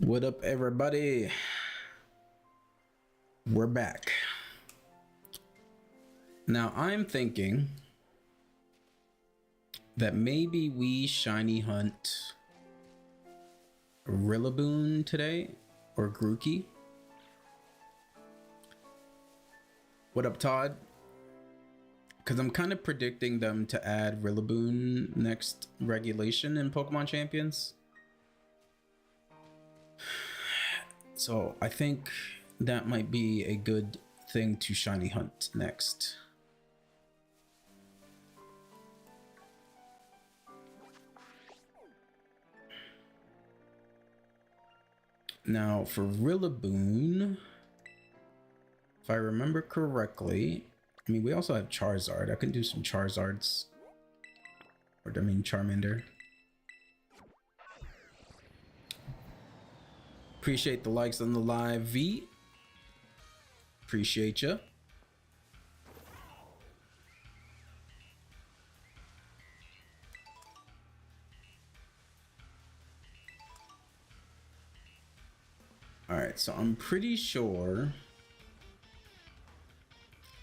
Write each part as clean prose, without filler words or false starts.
What up, everybody? We're back. Now, I'm thinking that maybe we shiny hunt Rillaboom today or Grookey. What up, Todd? Because I'm kind of predicting them to add Rillaboom next regulation in Pokemon Champions. So I think that might be a good thing to shiny hunt next. Now for Rillaboom, if I remember correctly, I mean, we also have Charizard. I can do some Charizards. Or I mean Charmander. Appreciate the likes on the live, V. Appreciate you. All right, so I'm pretty sure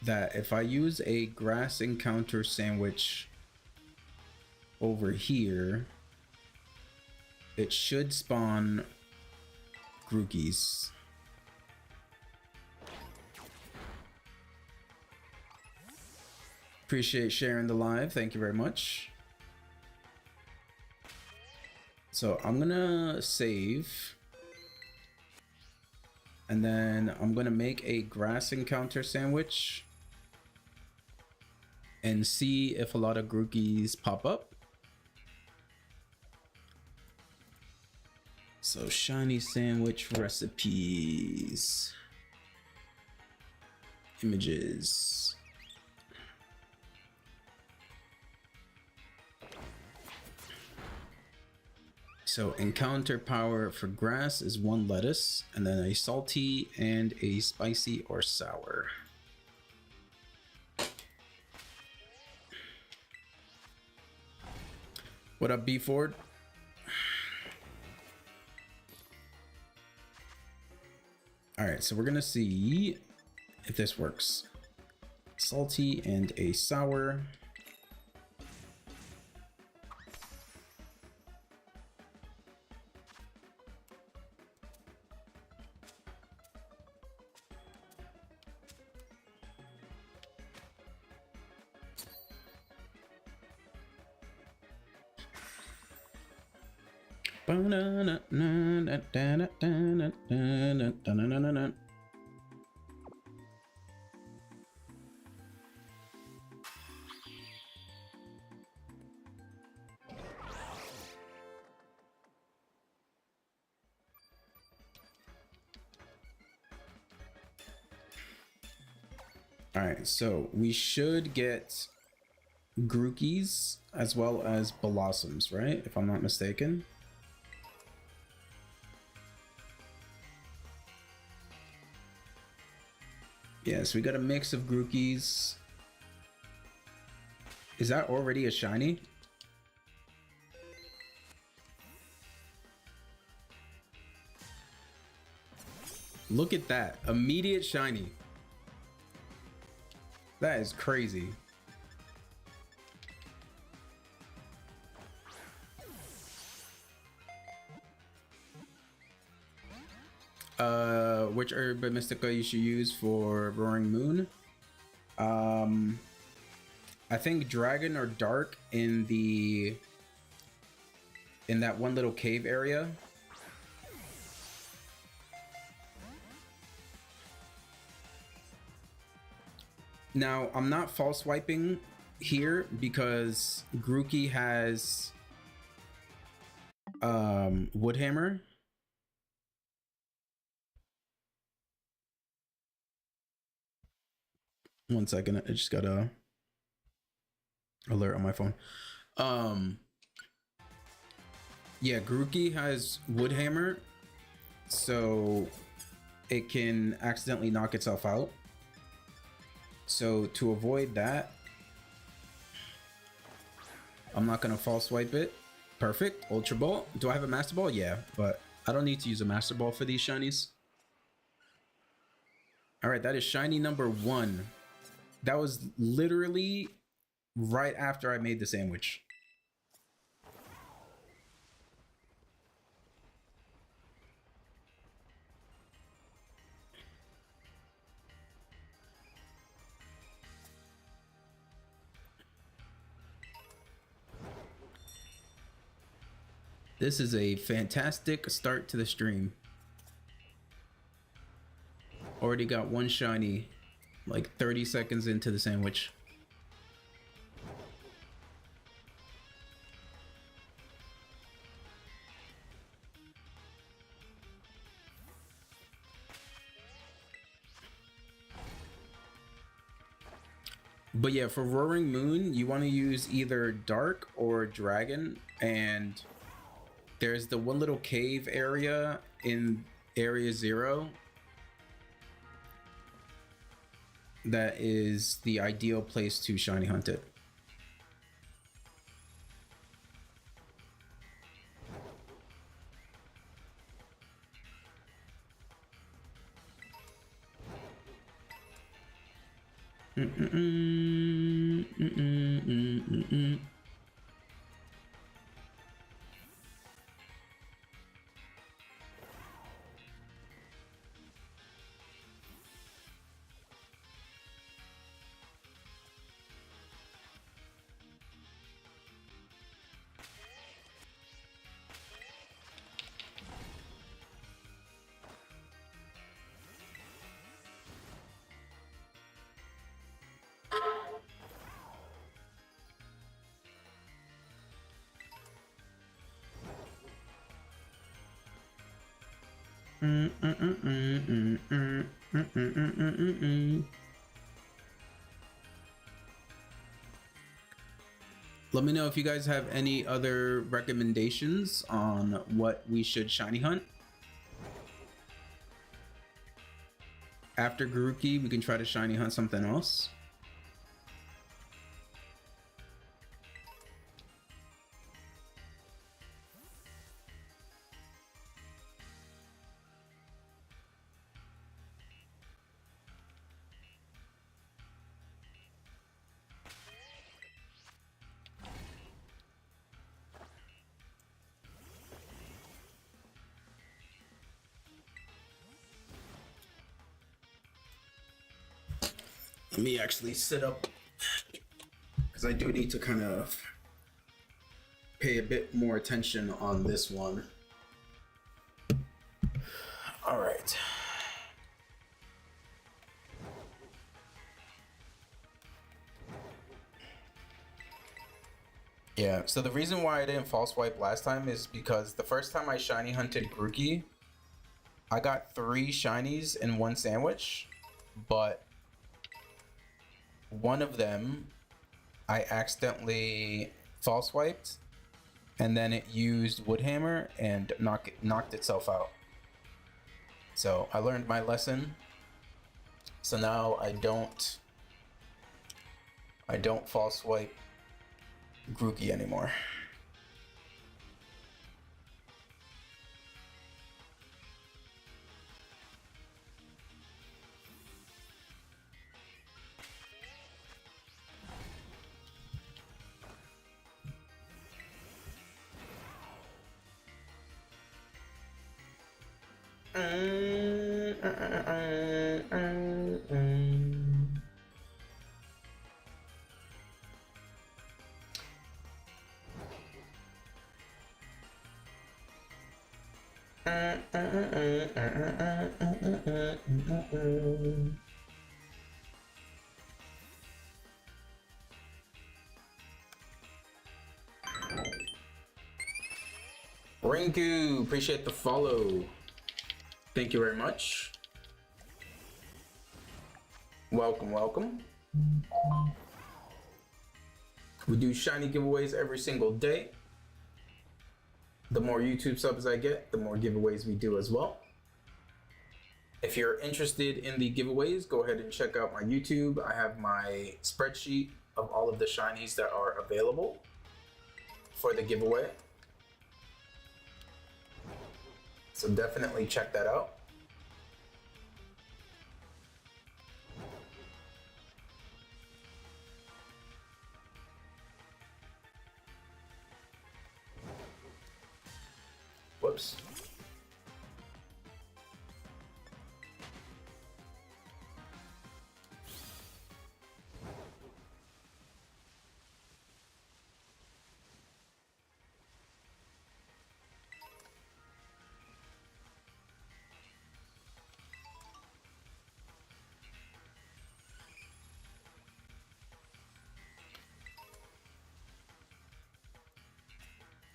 that if I use a grass encounter sandwich over here, it should spawn Grookies. Appreciate sharing the live. Thank you very much. So I'm gonna save. And then I'm gonna make a grass encounter sandwich and see if a lot of Grookies pop up. So shiny sandwich recipes, images. So encounter power for grass is 1 lettuce, and then a salty and a spicy or sour. What up, B Ford? All right, so we're gonna see if this works. Salty and a sour. All right, so we should get Grookies as well as Blossoms, right? If I'm not mistaken. Yes, we got a mix of Grookies. Is that already a shiny? Look at that. Immediate shiny. That is crazy. Which herb mystica you should use for Roaring Moon? I think Dragon or Dark in that one little cave area. Now, I'm not false wiping here because Grookey has Woodhammer. One second, I just got a alert on my phone. Yeah, Grookey has Woodhammer, so it can accidentally knock itself out. So to avoid that, I'm not gonna false swipe it. Perfect. Ultra Ball. Do I have a Master Ball? Yeah, but I don't need to use a Master Ball for these shinies. All right, that is shiny number 1. That was literally right after I made the sandwich. This is a fantastic start to the stream. Already got one shiny, like 30 seconds into the sandwich. But yeah, for Roaring Moon, you want to use either Dark or Dragon, and there's the one little cave area in Area 0 that is the ideal place to shiny hunt it. Let me know if you guys have any other recommendations on what we should shiny hunt. After Grookey, we can try to shiny hunt something else. Let me actually sit up because I do need to kind of pay a bit more attention on this one. All right. Yeah, so the reason why I didn't false swipe last time is because the first time I shiny hunted Grookey, I got 3 shinies in one sandwich, but one of them I accidentally false swiped, and then it used Woodhammer and knocked itself out. So I learned my lesson. So now I don't false swipe Grookey anymore. Rinku, appreciate the follow. Thank you very much. Welcome, welcome. We do shiny giveaways every single day. The more YouTube subs I get, the more giveaways we do as well. If you're interested in the giveaways, go ahead and check out my YouTube. I have my spreadsheet of all of the shinies that are available for the giveaway. So definitely check that out. Whoops.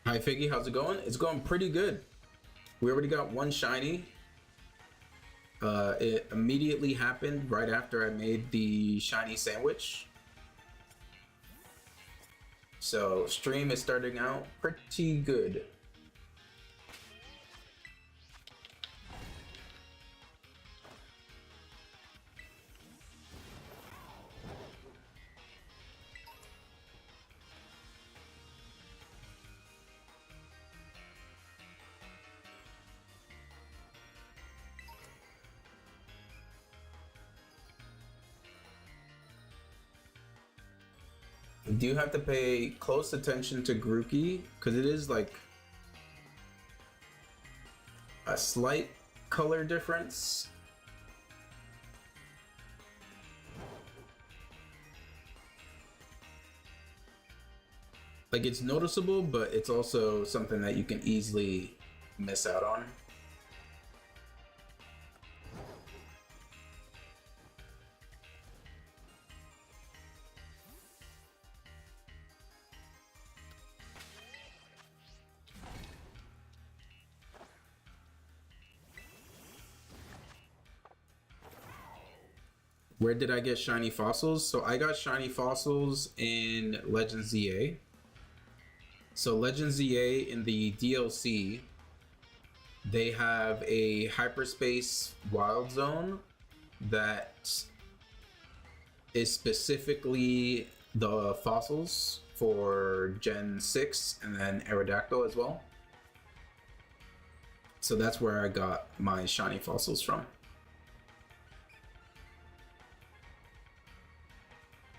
Hi Figgy, how's it going? It's going pretty good. We already got one shiny. It immediately happened right after I made the shiny sandwich. So stream is starting out pretty good. You do have to pay close attention to Grookey because it is like a slight color difference. Like it's noticeable, but it's also something that you can easily miss out on. Where did I get shiny fossils? So I got shiny fossils in Legends ZA. So Legends ZA in the DLC, they have a hyperspace wild zone that is specifically the fossils for Gen 6 and then Aerodactyl as well. So that's where I got my shiny fossils from.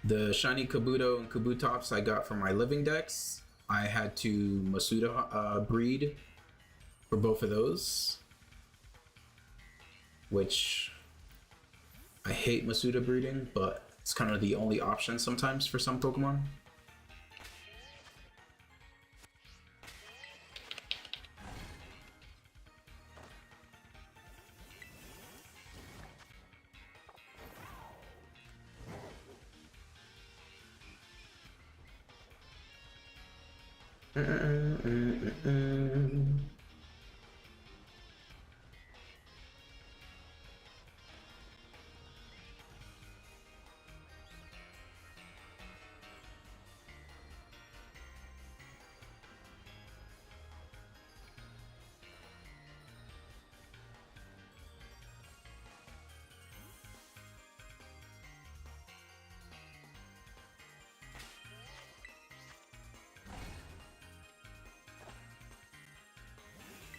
The shiny Kabuto and Kabutops I got from my living decks. I had to Masuda breed for both of those, which I hate Masuda breeding, but it's kind of the only option sometimes for some Pokemon.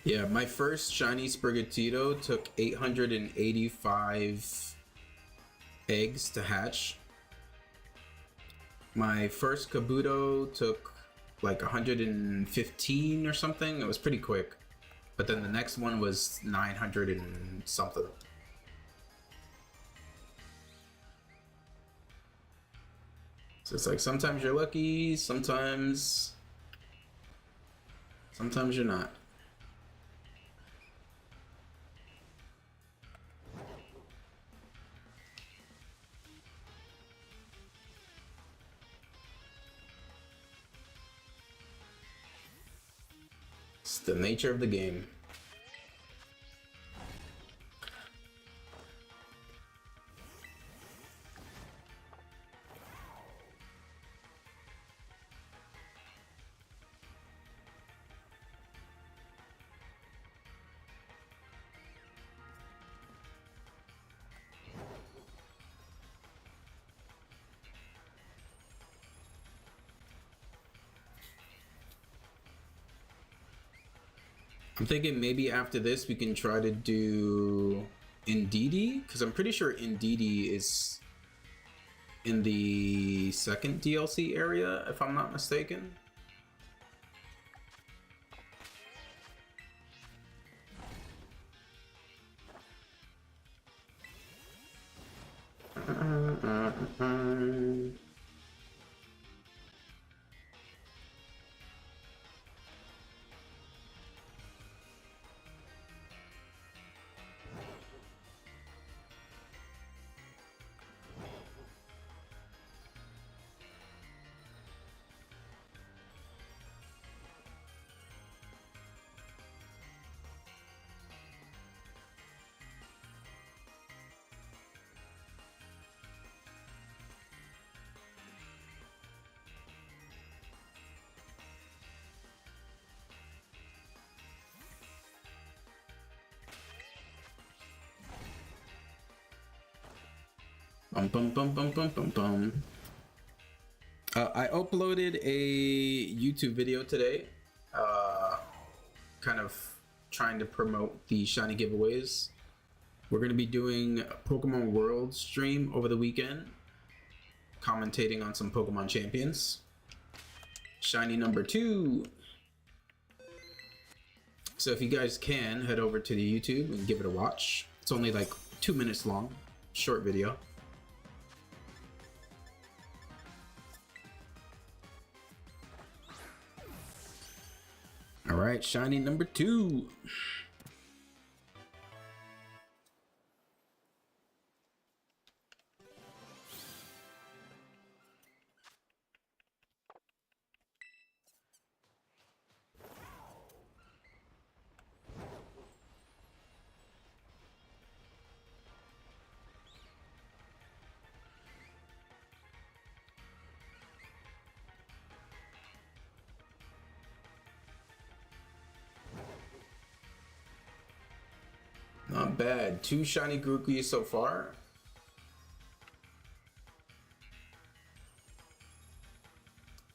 Yeah, my first shiny Sprigatito took 885 eggs to hatch. My first Kabuto took like 115 or something. It was pretty quick. But then the next one was 900 and something. So it's like sometimes you're lucky, sometimes you're not. It's the nature of the game. I'm thinking maybe after this we can try to do Indeedee, because I'm pretty sure Indeedee is in the second DLC area, if I'm not mistaken. Bum, bum, bum, bum, bum, bum, bum. I uploaded a YouTube video today, kind of trying to promote the shiny giveaways. We're going to be doing a Pokemon World stream over the weekend, commentating on some Pokemon champions. Shiny number 2. So if you guys can, head over to the YouTube and give it a watch. It's only like 2 minutes long, short video. All right, shiny number 2. Not bad. 2 shiny Grookey so far.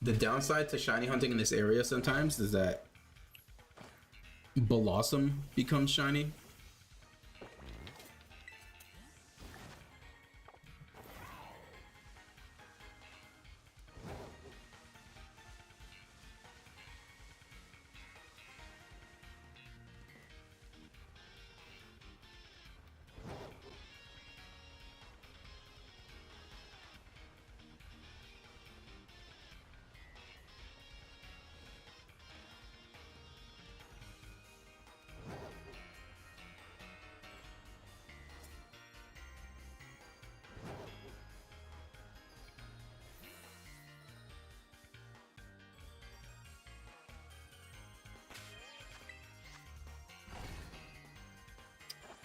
The downside to shiny hunting in this area sometimes is that Blossom becomes shiny.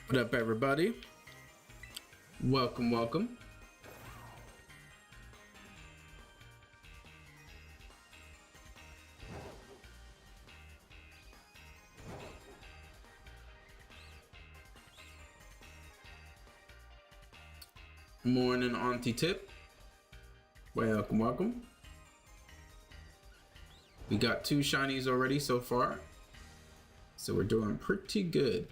What up, everybody? Welcome, welcome. Morning, Auntie Tip. Welcome, welcome. We got 2 shinies already so far, so we're doing pretty good.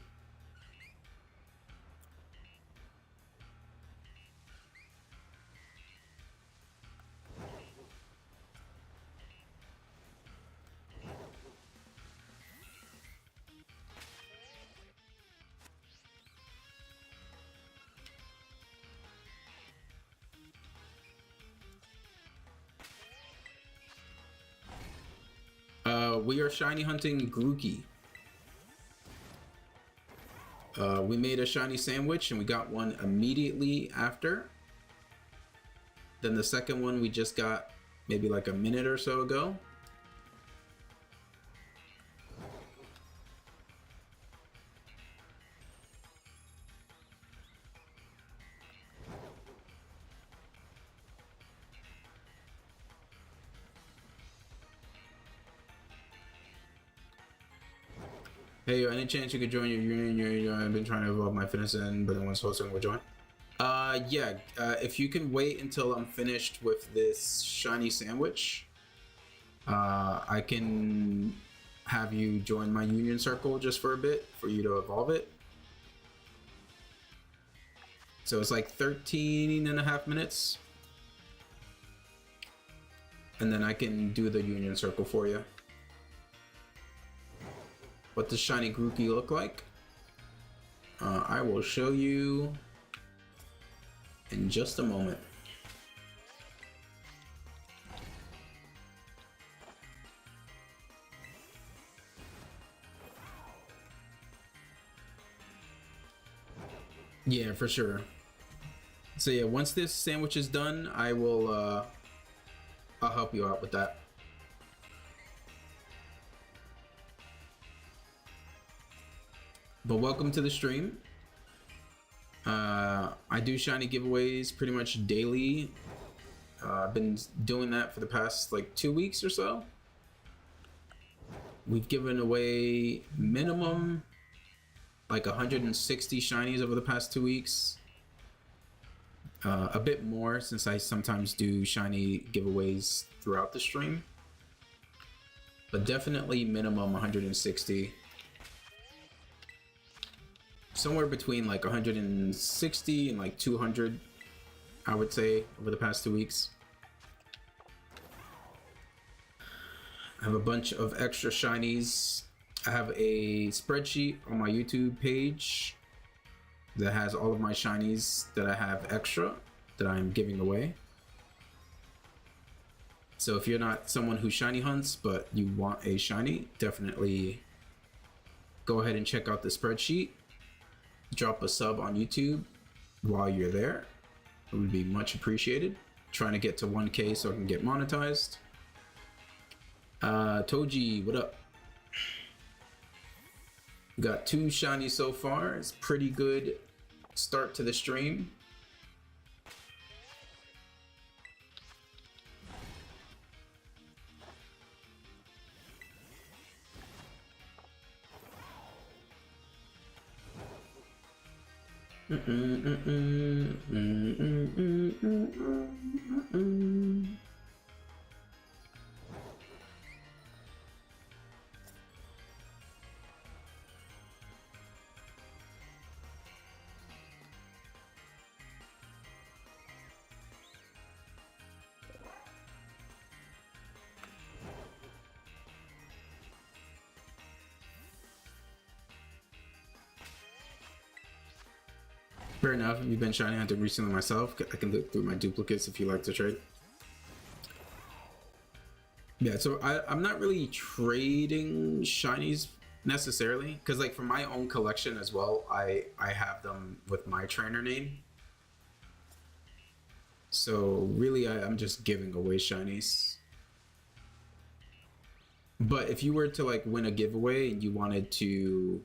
We are shiny hunting Grookey. We made a shiny sandwich and we got one immediately after. Then the second one we just got maybe like a minute or so ago. Hey, any chance you could join your union? I've been trying to evolve my fitness in, but no one's hosting. Will join. Yeah. If you can wait until I'm finished with this shiny sandwich, I can have you join my union circle just for a bit for you to evolve it. So it's like 13 and a half minutes. And then I can do the union circle for you. What does shiny Grookey look like? I will show you in just a moment. Yeah, for sure. So yeah, once this sandwich is done, I'll help you out with that. But welcome to the stream. I do shiny giveaways pretty much daily. I've been doing that for the past like 2 weeks or so. We've given away minimum like 160 shinies over the past 2 weeks. A bit more since I sometimes do shiny giveaways throughout the stream. But definitely minimum 160. Somewhere between like 160 and like 200, I would say, over the past 2 weeks. I have a bunch of extra shinies. I have a spreadsheet on my YouTube page that has all of my shinies that I have extra that I'm giving away. So if you're not someone who shiny hunts but you want a shiny, definitely go ahead and check out the spreadsheet. Drop a sub on YouTube while you're there. It would be much appreciated. Trying to get to 1K so I can get monetized. Toji, what up? Got 2 shinies so far. It's pretty good start to the stream. Fair enough. If you've been shiny hunting recently myself, I can look through my duplicates if you like to trade. Yeah, so I'm not really trading shinies necessarily, because like for my own collection as well, I have them with my trainer name. So really, I'm just giving away shinies. But if you were to like win a giveaway and you wanted to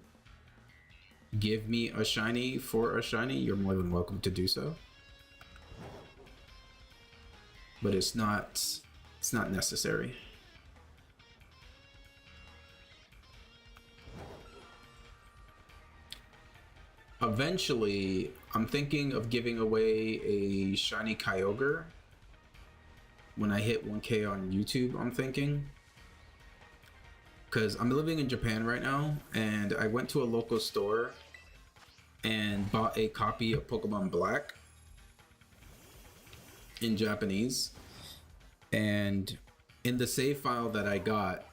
give me a shiny for a shiny, you're more than welcome to do so. But it's not necessary. Eventually, I'm thinking of giving away a shiny Kyogre when I hit 1K on YouTube, I'm thinking. Because I'm living in Japan right now, and I went to a local store and bought a copy of Pokemon Black in Japanese. And in the save file that I got,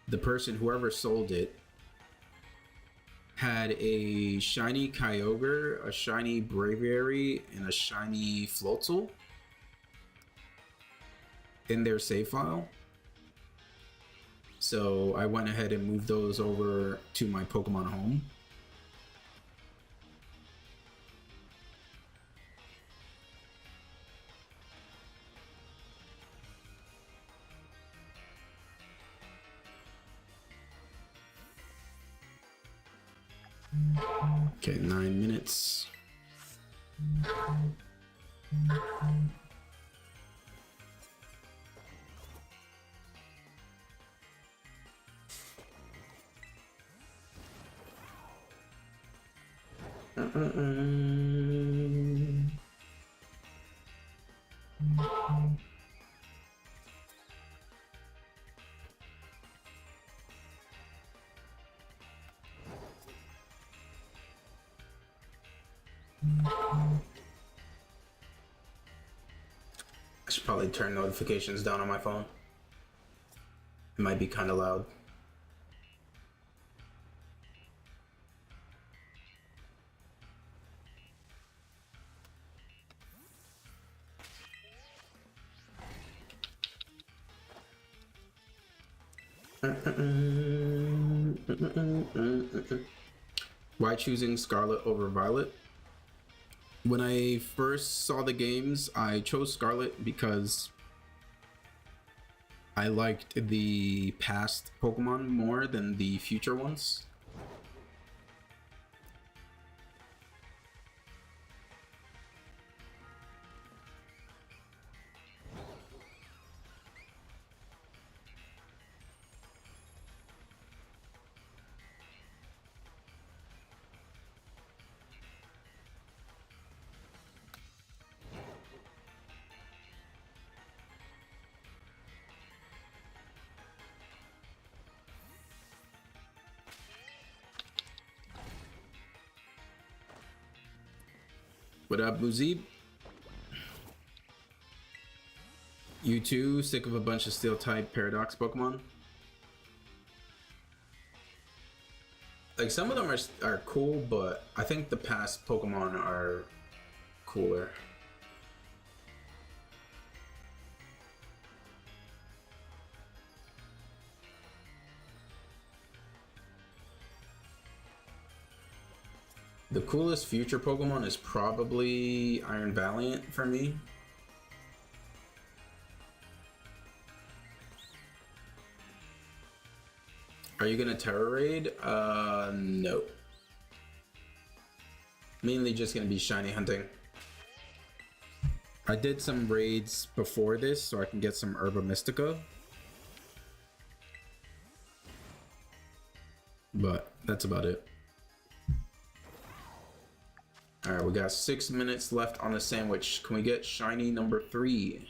the person, whoever sold it, had a shiny Kyogre, a shiny Braviary, and a shiny Floatzel in their save file. So I went ahead and moved those over to my Pokemon home. Okay, 9 minutes. I should probably turn notifications down on my phone. It might be kind of loud. Why choosing Scarlet over Violet? When I first saw the games, I chose Scarlet because I liked the past Pokemon more than the future ones. What up, Muzib? You too sick of a bunch of Steel-type Paradox Pokemon? Like, some of them are cool, but I think the past Pokemon are cooler. The coolest future Pokemon is probably Iron Valiant for me. Are you gonna Terra Raid? No. Mainly just gonna be shiny hunting. I did some raids before this so I can get some Herba Mystica. But that's about it. Alright, we got 6 minutes left on the sandwich. Can we get shiny number 3?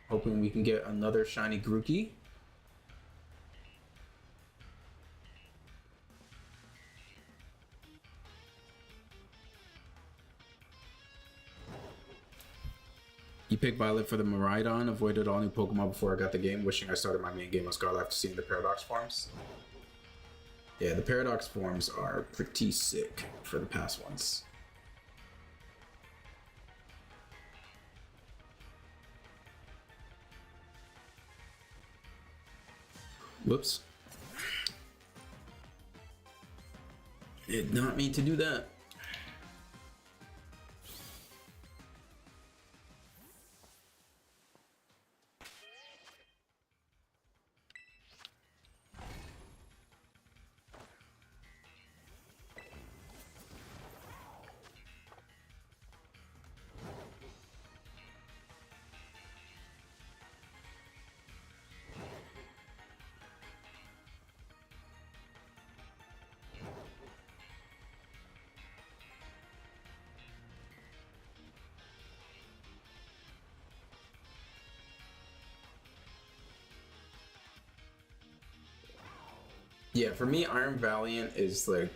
Hoping we can get another shiny Grookey. You picked Violet for the Miraidon, avoided all new Pokemon before I got the game, wishing I started my main game on Scarlet after seeing the Paradox forms. Yeah, the Paradox forms are pretty sick for the past ones. Whoops. Did not mean to do that. Yeah, for me, Iron Valiant is like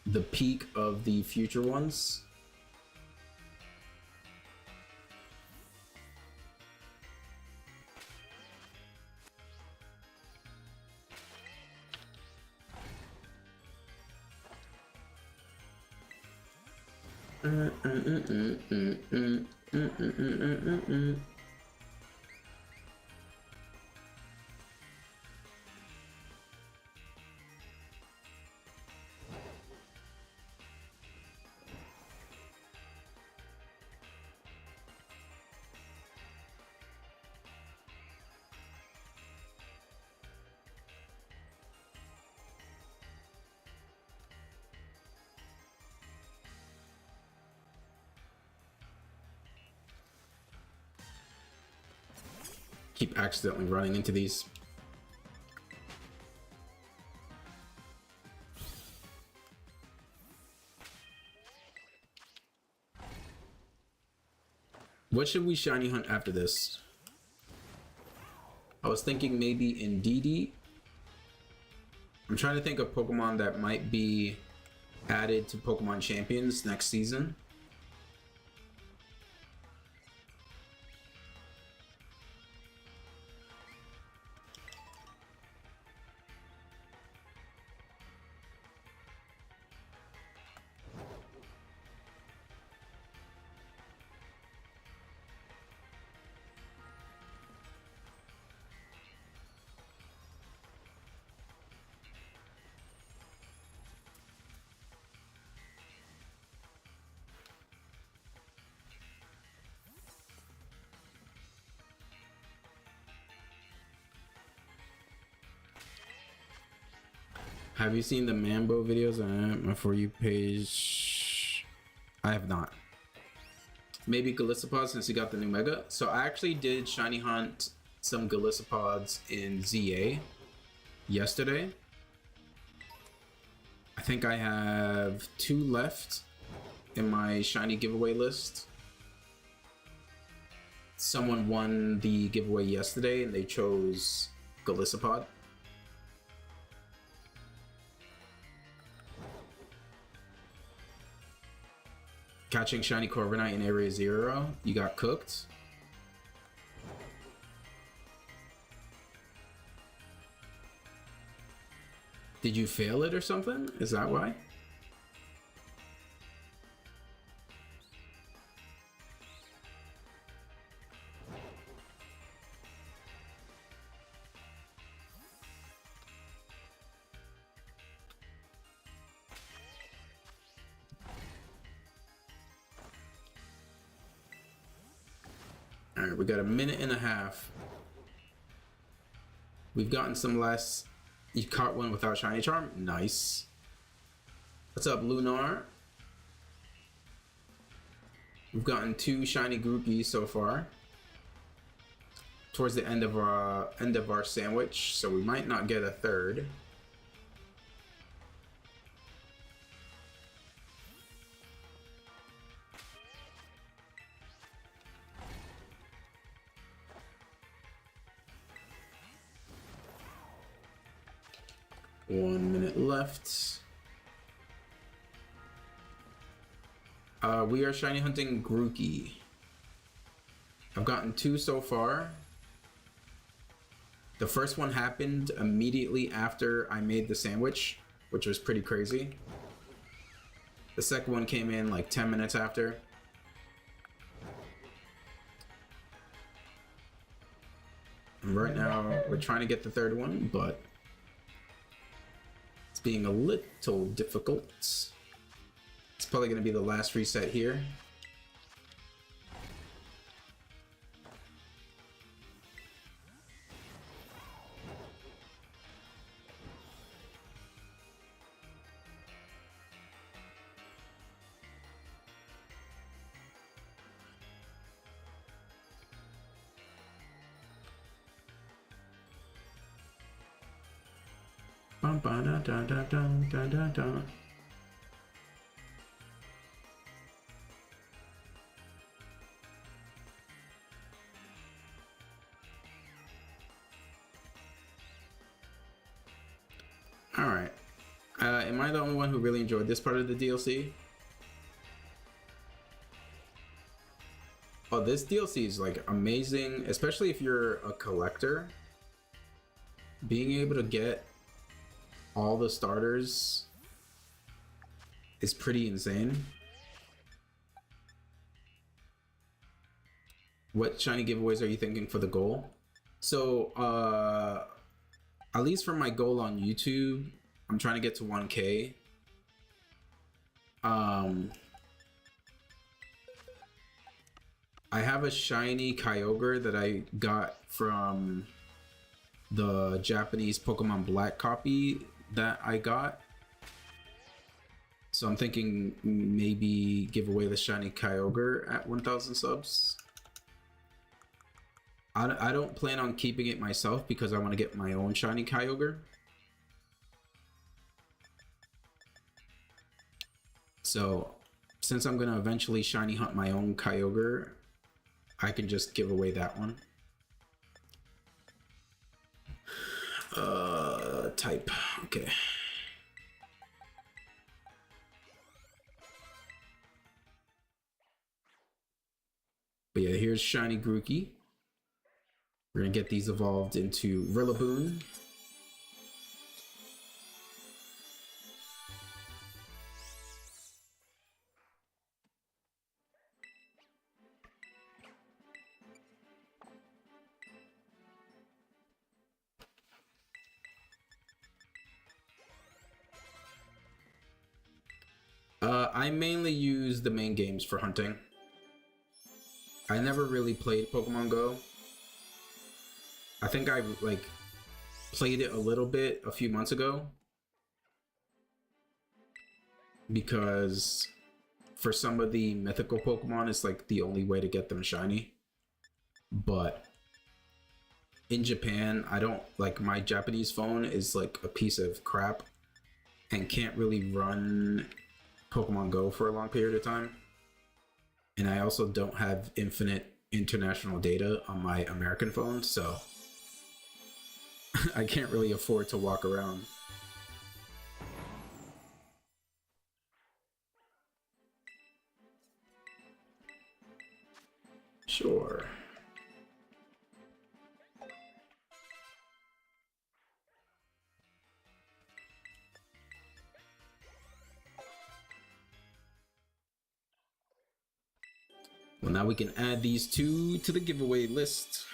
the peak of the future ones. Keep accidentally running into these. What should we shiny hunt after this? I was thinking maybe Indeedee. I'm trying to think of Pokemon that might be added to Pokemon Champions next season. Have you seen the Mambo videos on my For You page? I have not. Maybe Gallisopod since you got the new Mega. So I actually did shiny hunt some Gallisopods in ZA yesterday. I think I have 2 left in my shiny giveaway list. Someone won the giveaway yesterday and they chose Gallisopod. Catching shiny Corviknight in Area 0, you got cooked. Did you fail it or something? Is that why? Alright, we got a minute and a half. We've gotten some less. You caught one without shiny charm. Nice. What's up, Lunar? We've gotten 2 shiny Grookey so far. Towards the end of our sandwich, so we might not get a third. One minute left. We are shiny hunting Grookey. I've gotten 2 so far. The first one happened immediately after I made the sandwich, which was pretty crazy. The second one came in like 10 minutes after. And right now, we're trying to get the third one, but it's being a little difficult. It's probably going to be the last reset here. Bum, ba, da, da, da, da, da, da. All right. Am I the only one who really enjoyed this part of the DLC? Oh, this DLC is like amazing, especially if you're a collector. Being able to get all the starters is pretty insane. What shiny giveaways are you thinking for the goal? So, at least for my goal on YouTube, I'm trying to get to 1K. I have a shiny Kyogre that I got from the Japanese Pokemon Black copy that I got. So I'm thinking maybe give away the shiny Kyogre at 1,000 subs. I don't plan on keeping it myself because I want to get my own shiny Kyogre. So since I'm going to eventually shiny hunt my own Kyogre, I can just give away that one. Type. Okay. But yeah, here's Shiny Grookey. We're gonna get these evolved into Rillaboom. I mainly use the main games for hunting. I never really played Pokemon Go. I think I like played it a little bit a few months ago because for some of the mythical Pokemon, it's like the only way to get them shiny. But in Japan, I don't like my Japanese phone is like a piece of crap and can't really run Pokemon Go for a long period of time. And I also don't have infinite international data on my American phone, so I can't really afford to walk around. Sure. Well, now we can add these two to the giveaway list.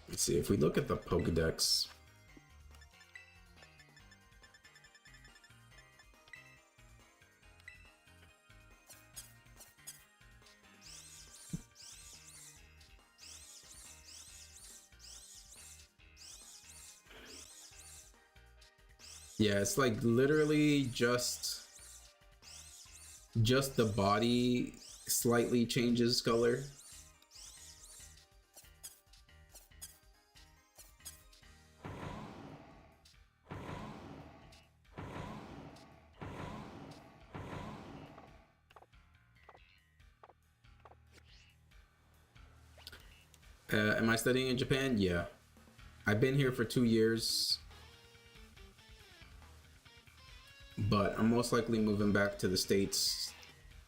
Let's see, if we look at the Pokedex, yeah, it's like literally just the body slightly changes color. Am I studying in Japan? Yeah. I've been here for 2 years, but I'm most likely moving back to the States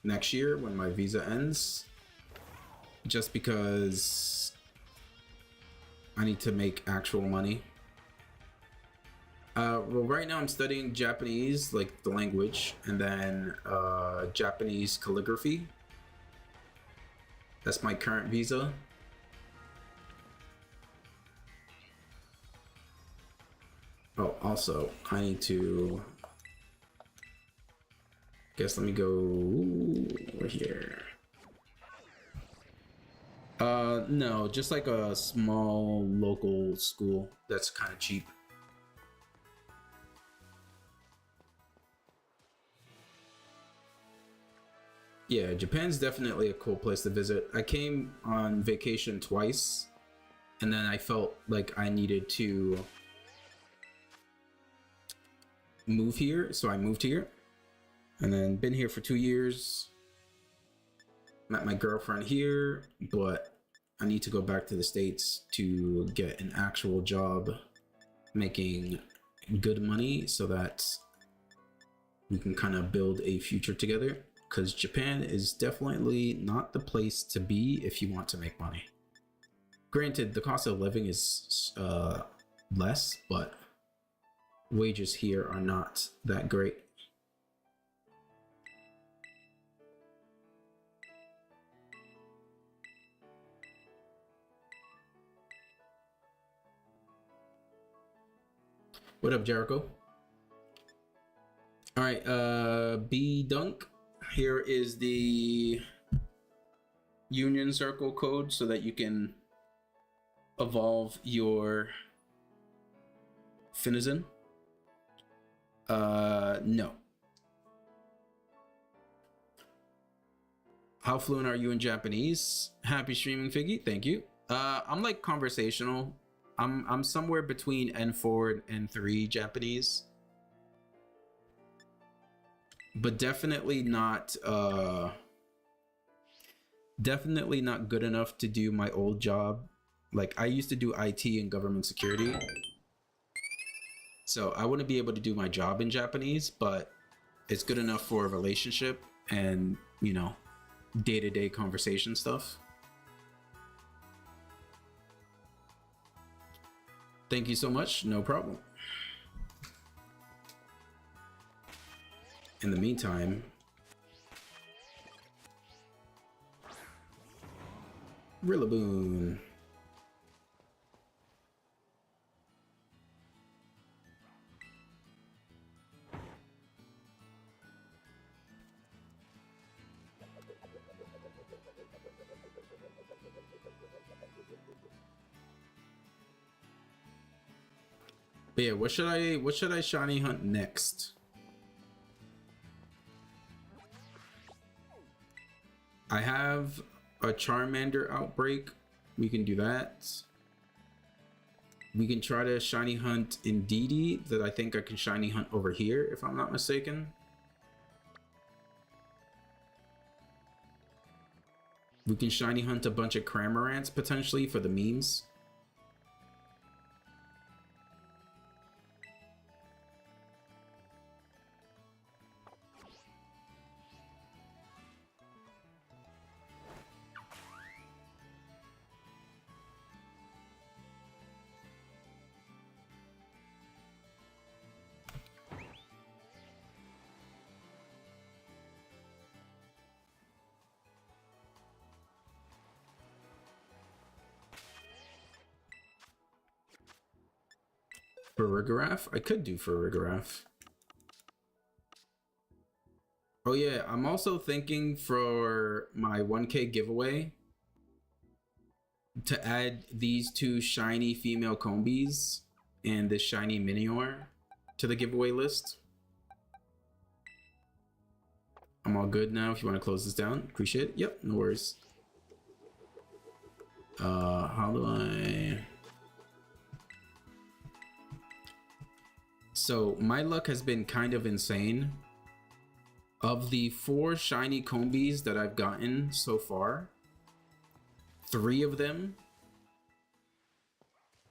next year when my visa ends, just because I need to make actual money. Well, right now I'm studying Japanese, like the language, and then Japanese calligraphy. That's my current visa. Oh, also, I need to... Guess let me go over here. No, just like a small local school that's kind of cheap. Yeah, Japan's definitely a cool place to visit. I came on vacation twice, and then I felt like I needed to move here, so I moved here. And then been here for 2 years. Met my girlfriend here, but I need to go back to the States to get an actual job making good money so that we can kind of build a future together. Because Japan is definitely not the place to be if you want to make money. Granted, the cost of living is less, but wages here are not that great. What up, Jericho? All right, B Dunk. Here is the Union Circle code so that you can evolve your Finizen. No. How fluent are you in Japanese? Happy streaming, Figgy. Thank you. I'm like conversational. I'm somewhere between N4 and N3 Japanese. But definitely not good enough to do my old job. Like I used to do IT and government security. So I wouldn't be able to do my job in Japanese, but it's good enough for a relationship and, you know, day-to-day conversation stuff. Thank you so much. No problem. In the meantime, Rillaboom. But yeah, what should I shiny hunt next? I have a Charmander outbreak. We can do that. We can try to shiny hunt Indeedee that I think I can shiny hunt over here if I'm not mistaken. We can shiny hunt a bunch of Cramorants potentially for the memes. Farigiraf? I could do Farigiraf. Oh yeah, I'm also thinking for my 1K giveaway to add these two shiny female Combees and this shiny Minior to the giveaway list. I'm all good now if you want to close this down. Appreciate it. Yep, no worries. How do I... So my luck has been kind of insane. Of the 4 shiny Combees that I've gotten so far, 3 of them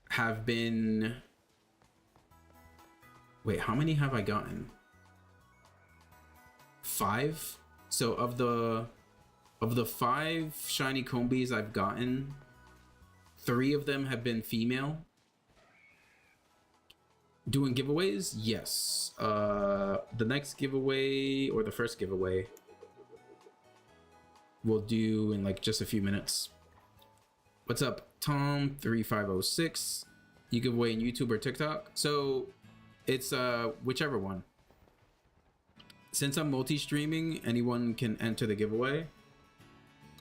have been... Wait, how many have I gotten? 5? So of the 5 shiny Combees I've gotten, 3 of them have been female. Doing giveaways? Yes. The next giveaway, or the first giveaway, we'll do in like just a few minutes. What's up, Tom3506? You give away in YouTube or TikTok? So it's whichever one. Since I'm multi-streaming, anyone can enter the giveaway.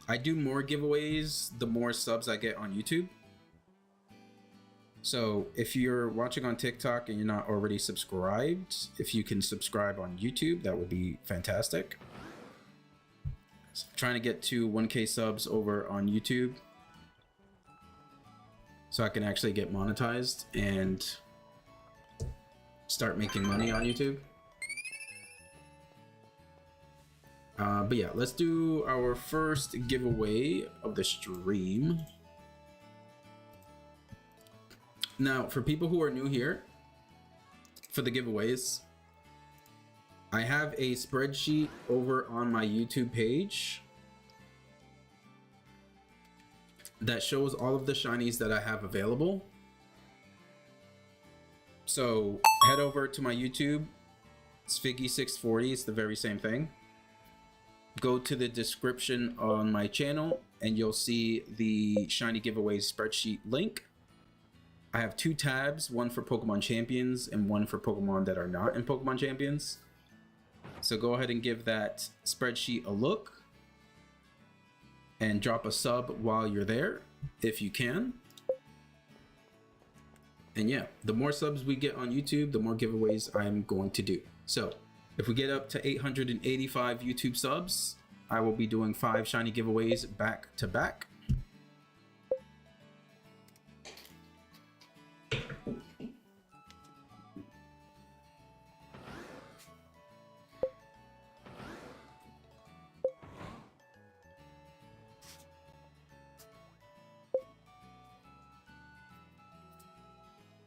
I do more giveaways the more subs I get on YouTube. So if you're watching on TikTok and you're not already subscribed, if you can subscribe on YouTube, that would be fantastic. So I'm trying to get to 1K subs over on YouTube so I can actually get monetized and start making money on YouTube. But yeah, let's do our first giveaway of the stream. Now, for people who are new here, for the giveaways, I have a spreadsheet over on my YouTube page that shows all of the shinies that I have available. So head over to my YouTube, it's Figgy640, it's the very same thing. Go to the description on my channel and you'll see the shiny giveaways spreadsheet link. I have 2 tabs, one for Pokemon Champions and one for Pokemon that are not in Pokemon Champions. So go ahead and give that spreadsheet a look and drop a sub while you're there, if you can. And yeah, the more subs we get on YouTube, the more giveaways I'm going to do. So if we get up to 885 YouTube subs, I will be doing 5 shiny giveaways back to back.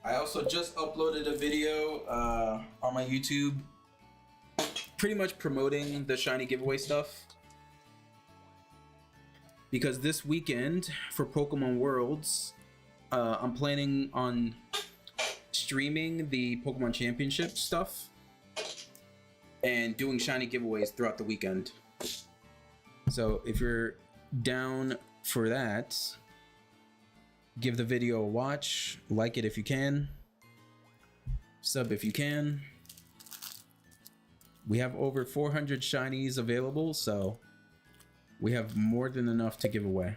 I also just uploaded a video on my YouTube pretty much promoting the shiny giveaway stuff. Because this weekend for Pokemon Worlds, I'm planning on streaming the Pokemon Championship stuff and doing shiny giveaways throughout the weekend. So if you're down for that, give the video a watch, like it if you can, sub if you can. We have over 400 shinies available, so we have more than enough to give away.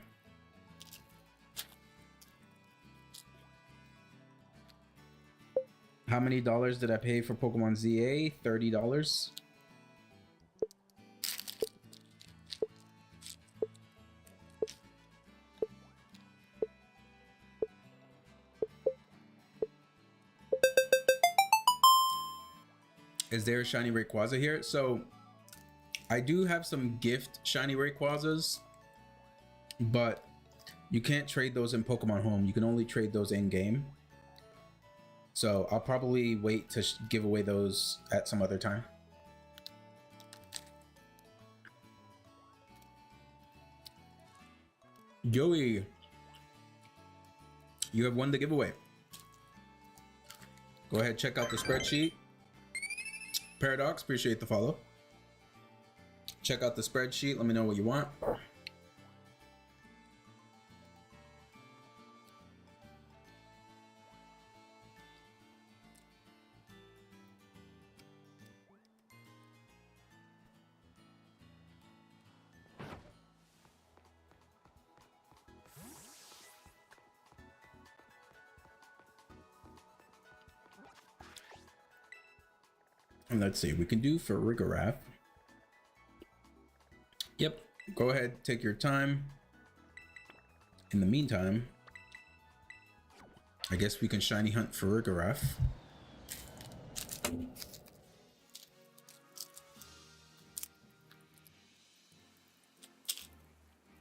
How many dollars did I pay for Pokemon ZA? $30. Is there a shiny Rayquaza here? So I do have some gift shiny Rayquazas, but you can't trade those in Pokemon Home. You can only trade those in game. So I'll probably wait to give away those at some other time. Joey, you have won the giveaway. Go ahead, check out the spreadsheet. Paradox, appreciate the follow. Check out the spreadsheet. Let me know what you want. And let's see, we can do for Farigiraf. Yep, go ahead, take your time. In the meantime, I guess we can shiny hunt for Farigiraf.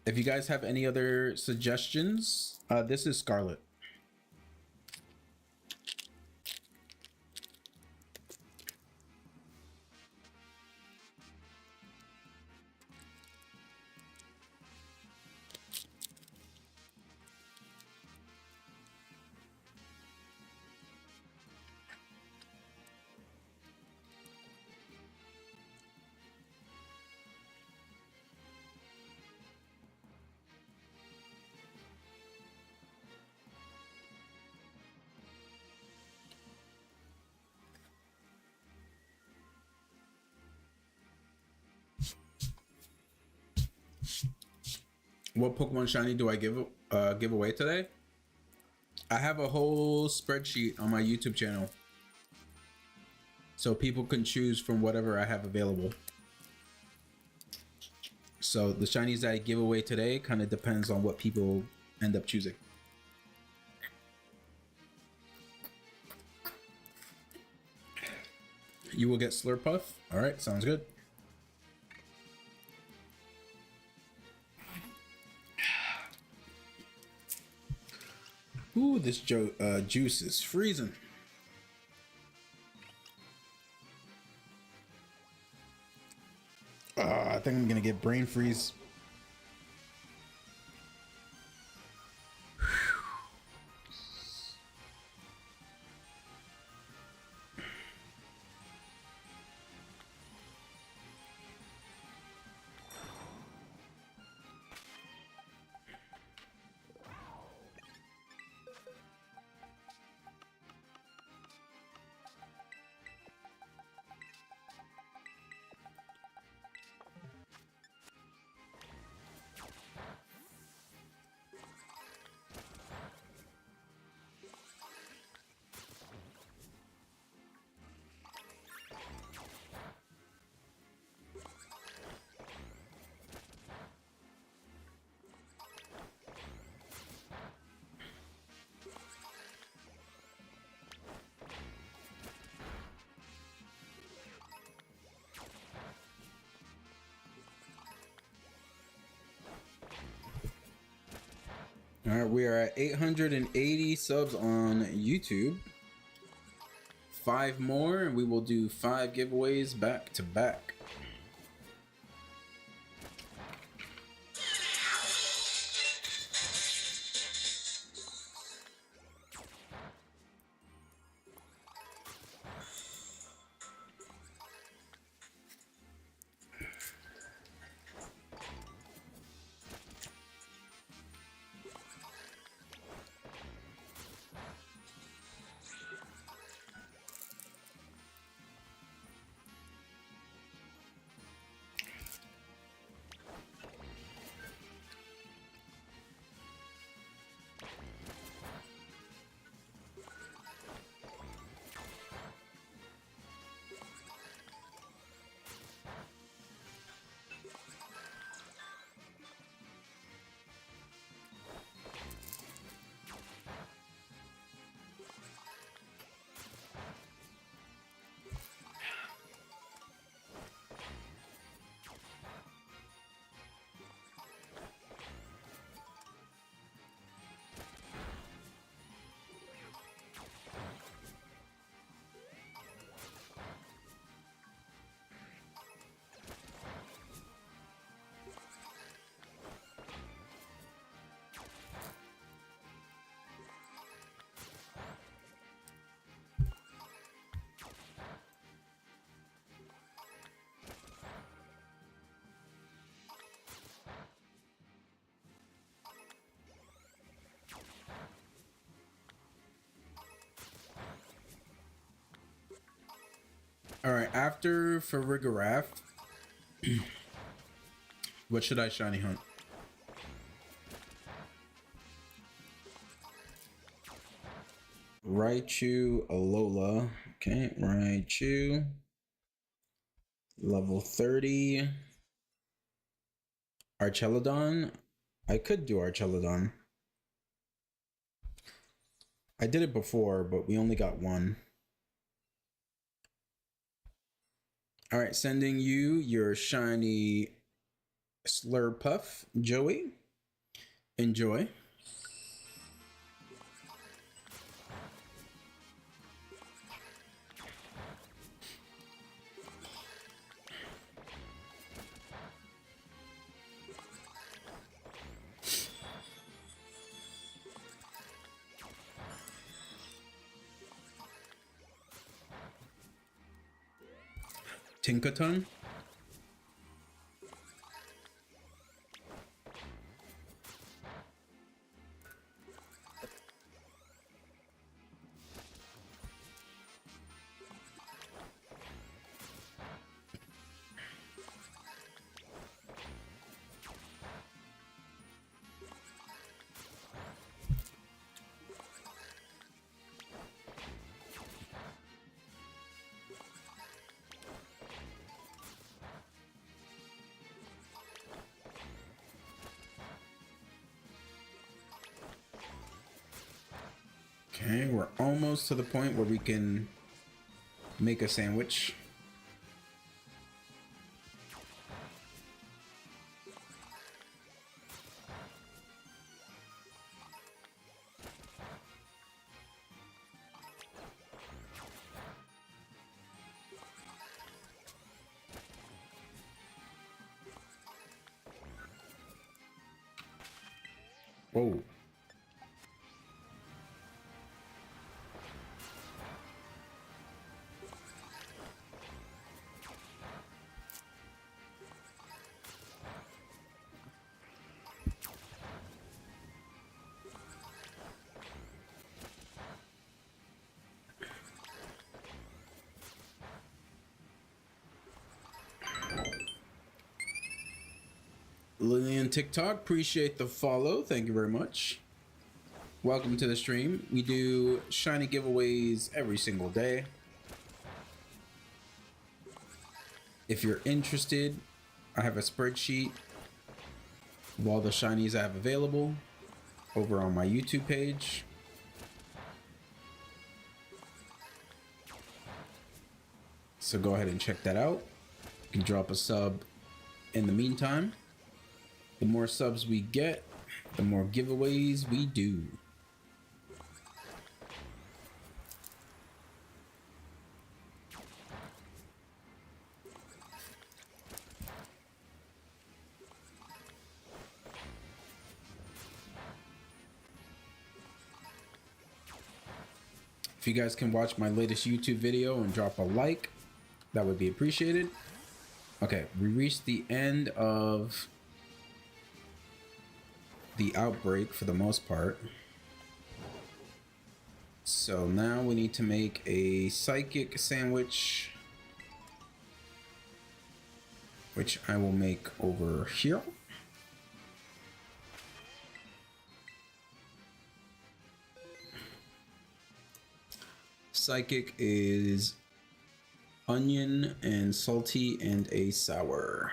If you guys have any other suggestions, this is Scarlet. What Pokemon shiny do I give away today? I have a whole spreadsheet on my YouTube channel, so people can choose from whatever I have available. So the shinies that I give away today kind of depends on what people end up choosing. You will get Slurpuff. All right, sounds good. Ooh, this juice is freezing. I think I'm gonna get brain freeze. All right, we are at 880 subs on YouTube. 5 more, and we will do 5 giveaways back to back. All right, after Farigarath, what should I shiny hunt? Raichu, Alola. Okay, Raichu. Level 30. Archelodon. I could do Archelodon. I did it before, but we only got one. All right, sending you your shiny Slurpuff, Joey. Enjoy. Tinkaton. Okay, we're almost to the point where we can make a sandwich. Whoa. Lillian TikTok, appreciate the follow. Thank you very much. Welcome to the stream. We do shiny giveaways every single day. If you're interested, I have a spreadsheet of all the shinies I have available over on my YouTube page. So go ahead and check that out. You can drop a sub in the meantime. The more subs we get, the more giveaways we do. If you guys can watch my latest YouTube video and drop a like, that would be appreciated. Okay, we reached the end of the outbreak for the most part. So now we need to make a psychic sandwich, which I will make over here. Psychic is onion and salty and a sour.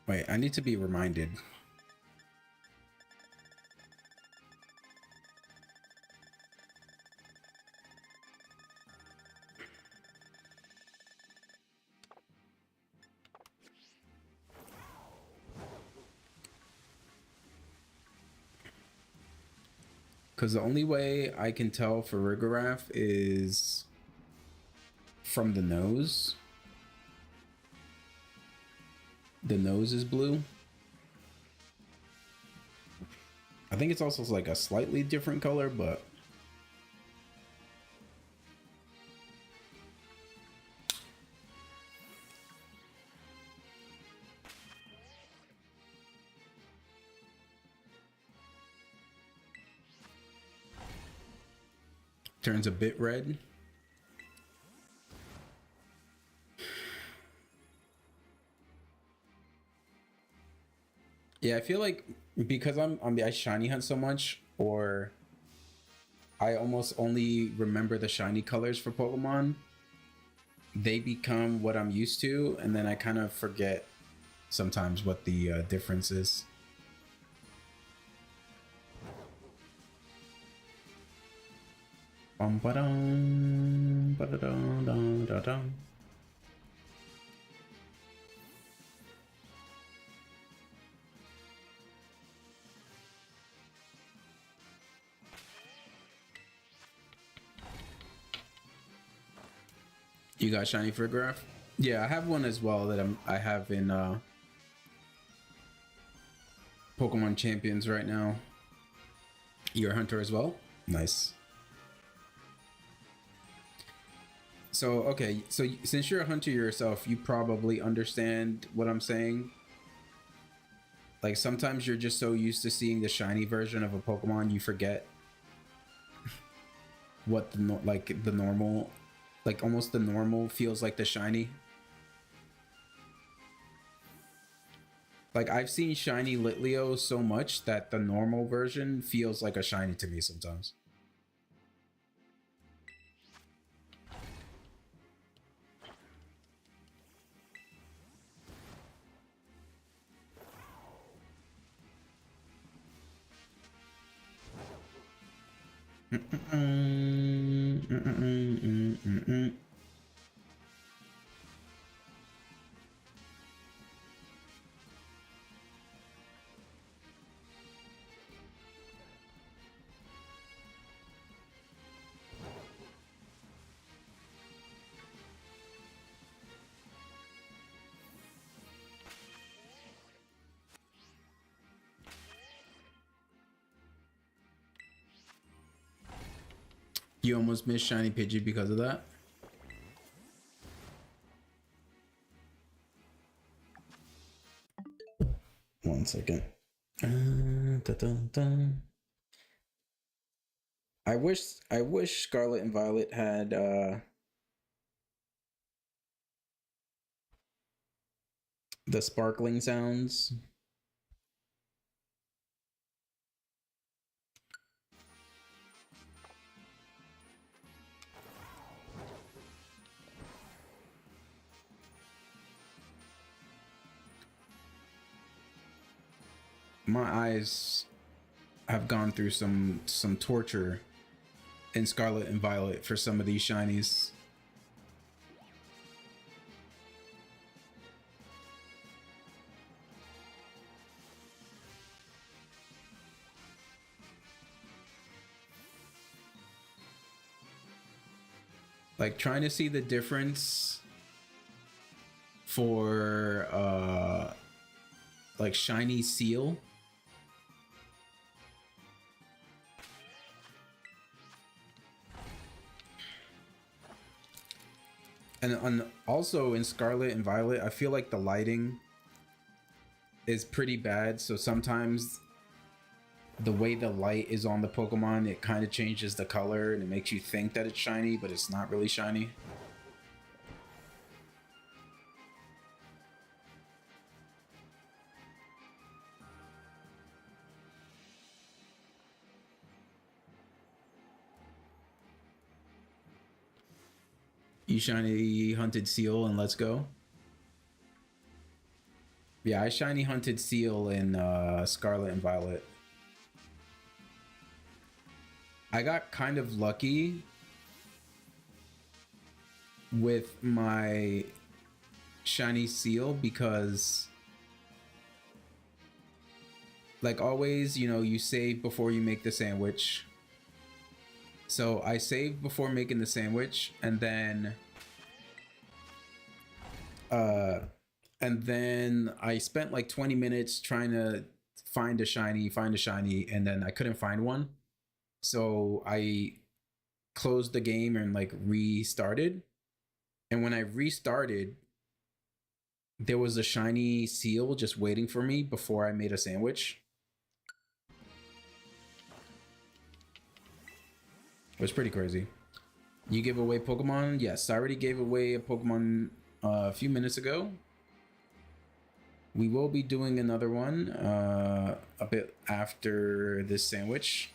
Wait, I need to be reminded. Because the only way I can tell for Farigiraf is from the nose. The nose is blue. I think it's also like a slightly different color, but turns a bit red. Yeah, I feel like because I shiny hunt so much, or I almost only remember the shiny colors for Pokemon, they become what I'm used to, and then I kind of forget sometimes what the difference is. Ba-dum, ba-da-dum, dum, da-dum. You got shiny Farigiraf? Yeah, I have one as well that I have in Pokemon Champions right now. You're a hunter as well? Nice. So, okay, so since you're a hunter yourself, you probably understand what I'm saying. Like, sometimes you're just so used to seeing the shiny version of a Pokemon, you forget what the normal, like almost the normal feels like the shiny. Like, I've seen shiny Litleo so much that the normal version feels like a shiny to me sometimes. You almost missed Shiny Pidgey because of that? One second. Dun, dun. I wish Scarlet and Violet had the sparkling sounds. My eyes have gone through some torture in Scarlet and Violet for some of these shinies. Like trying to see the difference for like shiny Seal. And also in Scarlet and Violet, I feel like the lighting is pretty bad. So sometimes the way the light is on the Pokemon, it kind of changes the color and it makes you think that it's shiny, but it's not really shiny. You shiny hunted Seal and let's go. Yeah, I shiny hunted Seal in Scarlet and Violet. I got kind of lucky with my shiny Seal because, like always, you know, you save before you make the sandwich. So I saved before making the sandwich, and then I spent like 20 minutes trying to find a shiny, and then I couldn't find one. So I closed the game and like restarted. And when I restarted, there was a shiny Seal just waiting for me before I made a sandwich. It was pretty crazy. You give away Pokemon? Yes, I already gave away a Pokemon a few minutes ago. We will be doing another one a bit after this sandwich.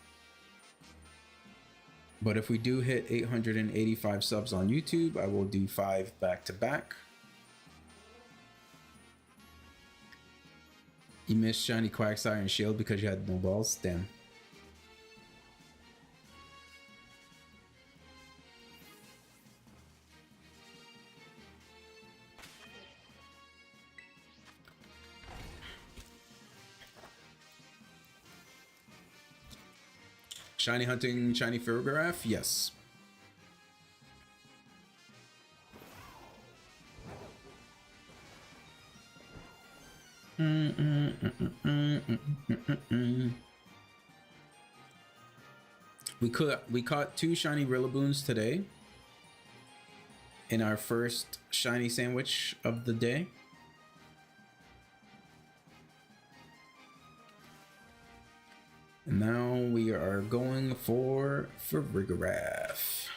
But if we do hit 885 subs on YouTube, I will do 5 back to back. You missed Shiny Quagsire and Shield because you had no balls? Damn. Shiny hunting, shiny Ferrograph? Yes. We caught 2 shiny Rillaboons today in our first shiny sandwich of the day. And now we are going for Farigiraf.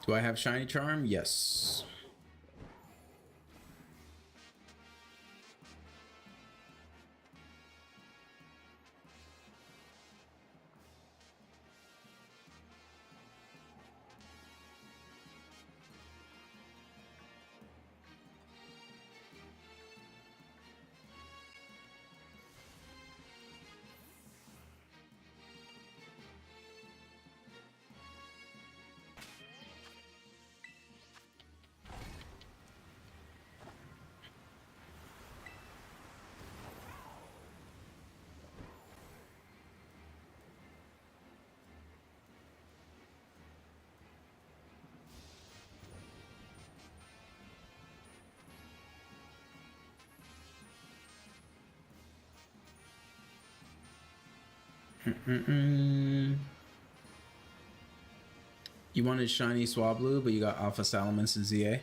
Do I have Shiny Charm? Yes. Mm-mm-mm. You wanted shiny Swablu, but you got Alpha Salamence and ZA.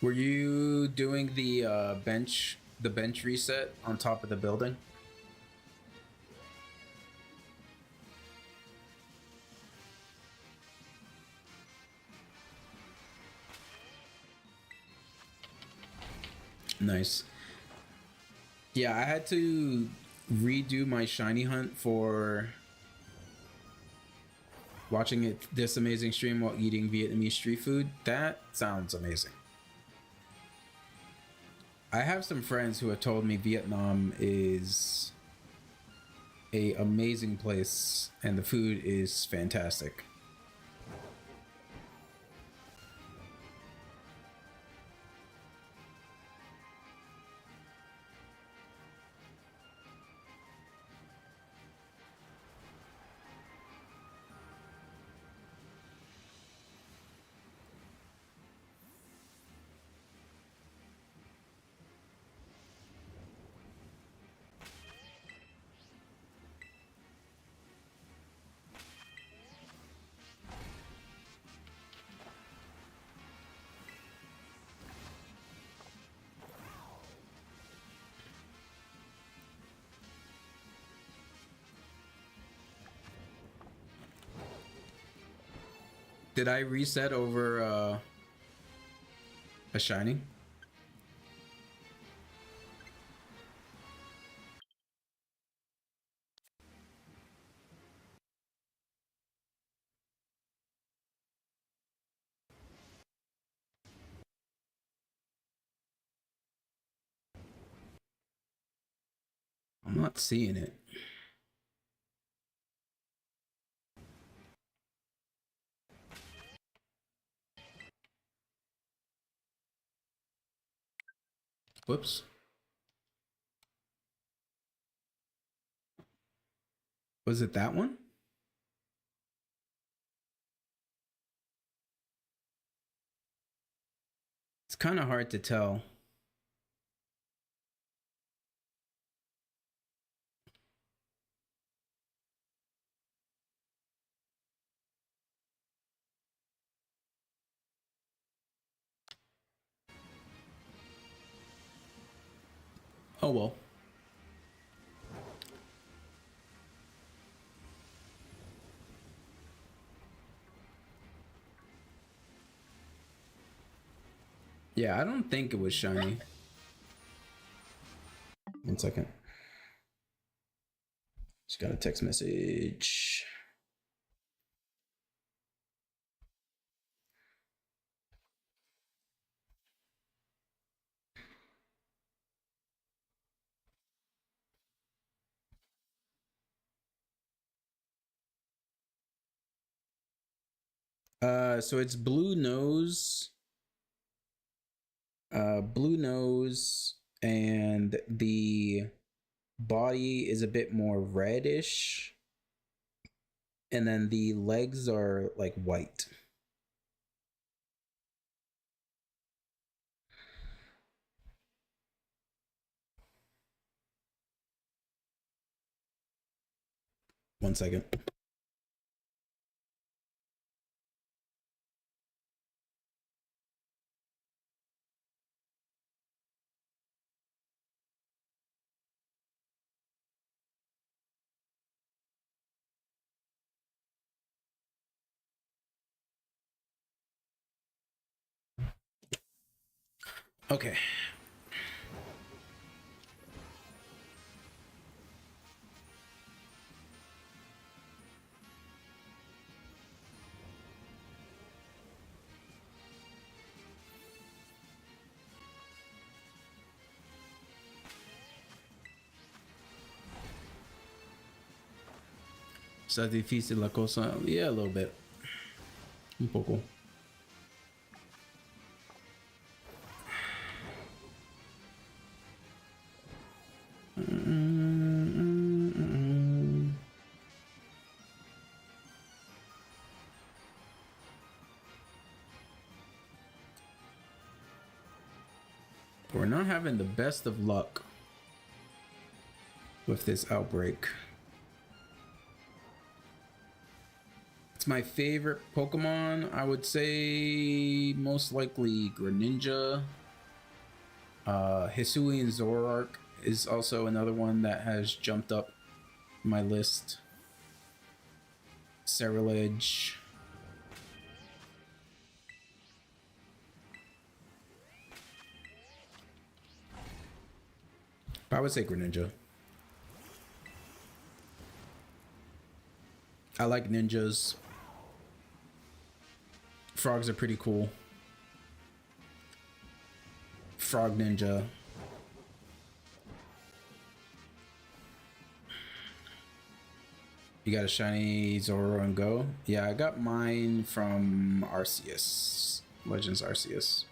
Were you doing the bench reset on top of the building? Nice. Yeah, I had to redo my shiny hunt for watching this amazing stream while eating Vietnamese street food. That sounds amazing. I have some friends who have told me Vietnam is a amazing place and the food is fantastic. Did I reset over a shiny? I'm not seeing it. Whoops. Was it that one? It's kind of hard to tell. Oh well. Yeah, I don't think it was shiny. 1 second. Just got a text message. So it's blue nose, and the body is a bit more reddish, and then the legs are like white. One second. Okay. Está difícil la cosa. Yeah, a little bit. Un poco. We're not having the best of luck with this outbreak. What's my favorite Pokemon? I would say most likely Greninja. Hisuian Zoroark is also another one that has jumped up my list. Cerulege. I would say Greninja. I like ninjas. Frogs are pretty cool. Frog Ninja. You got a shiny Zoro and Go? Yeah, I got mine from Arceus. Legends Arceus.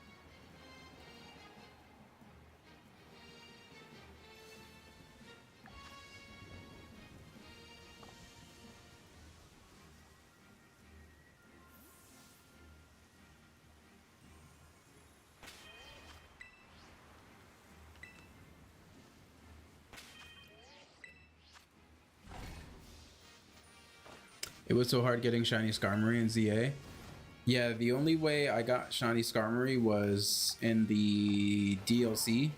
It was so hard getting shiny Skarmory in ZA. Yeah, the only way I got shiny Skarmory was in the DLC.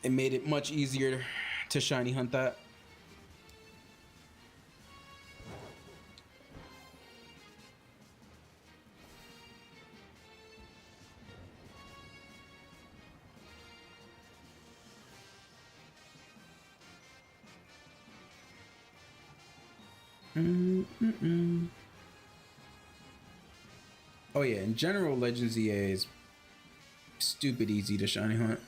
It made it much easier to shiny hunt that. Oh yeah, in general, Legends EA is stupid easy to shiny hunt.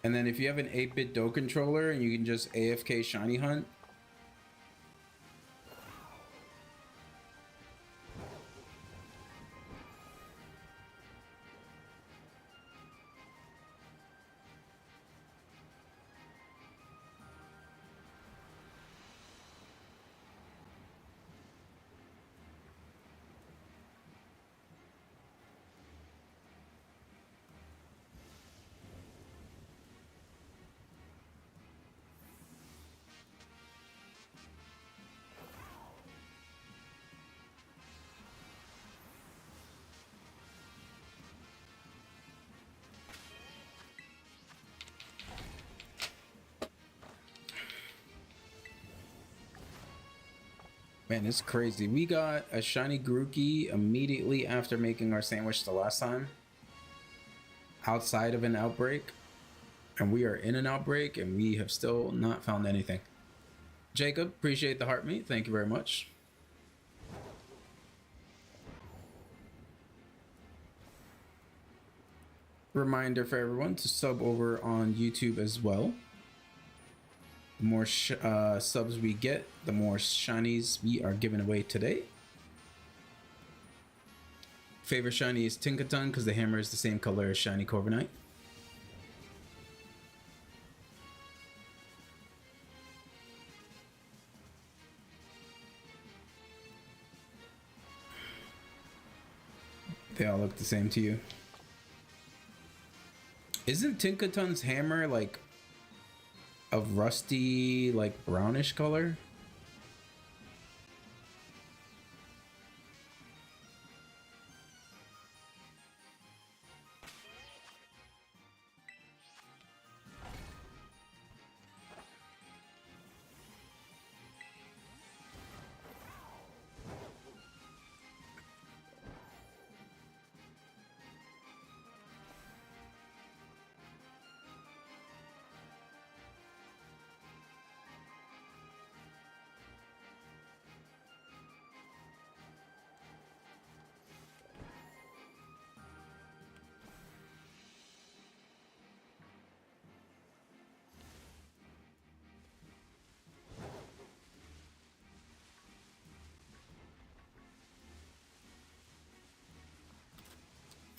And then if you have an 8-bit Do controller and you can just AFK shiny hunt. Man, it's crazy. We got a shiny Grookey immediately after making our sandwich the last time. Outside of an outbreak. And we are in an outbreak and we have still not found anything. Jacob, appreciate the heart meat. Thank you very much. Reminder for everyone to sub over on YouTube as well. The more subs we get, the more shinies we are giving away today. Favorite shiny is Tinkaton because the hammer is the same color as shiny Corviknight. They all look the same to you. Isn't Tinkaton's hammer like a rusty, like brownish color?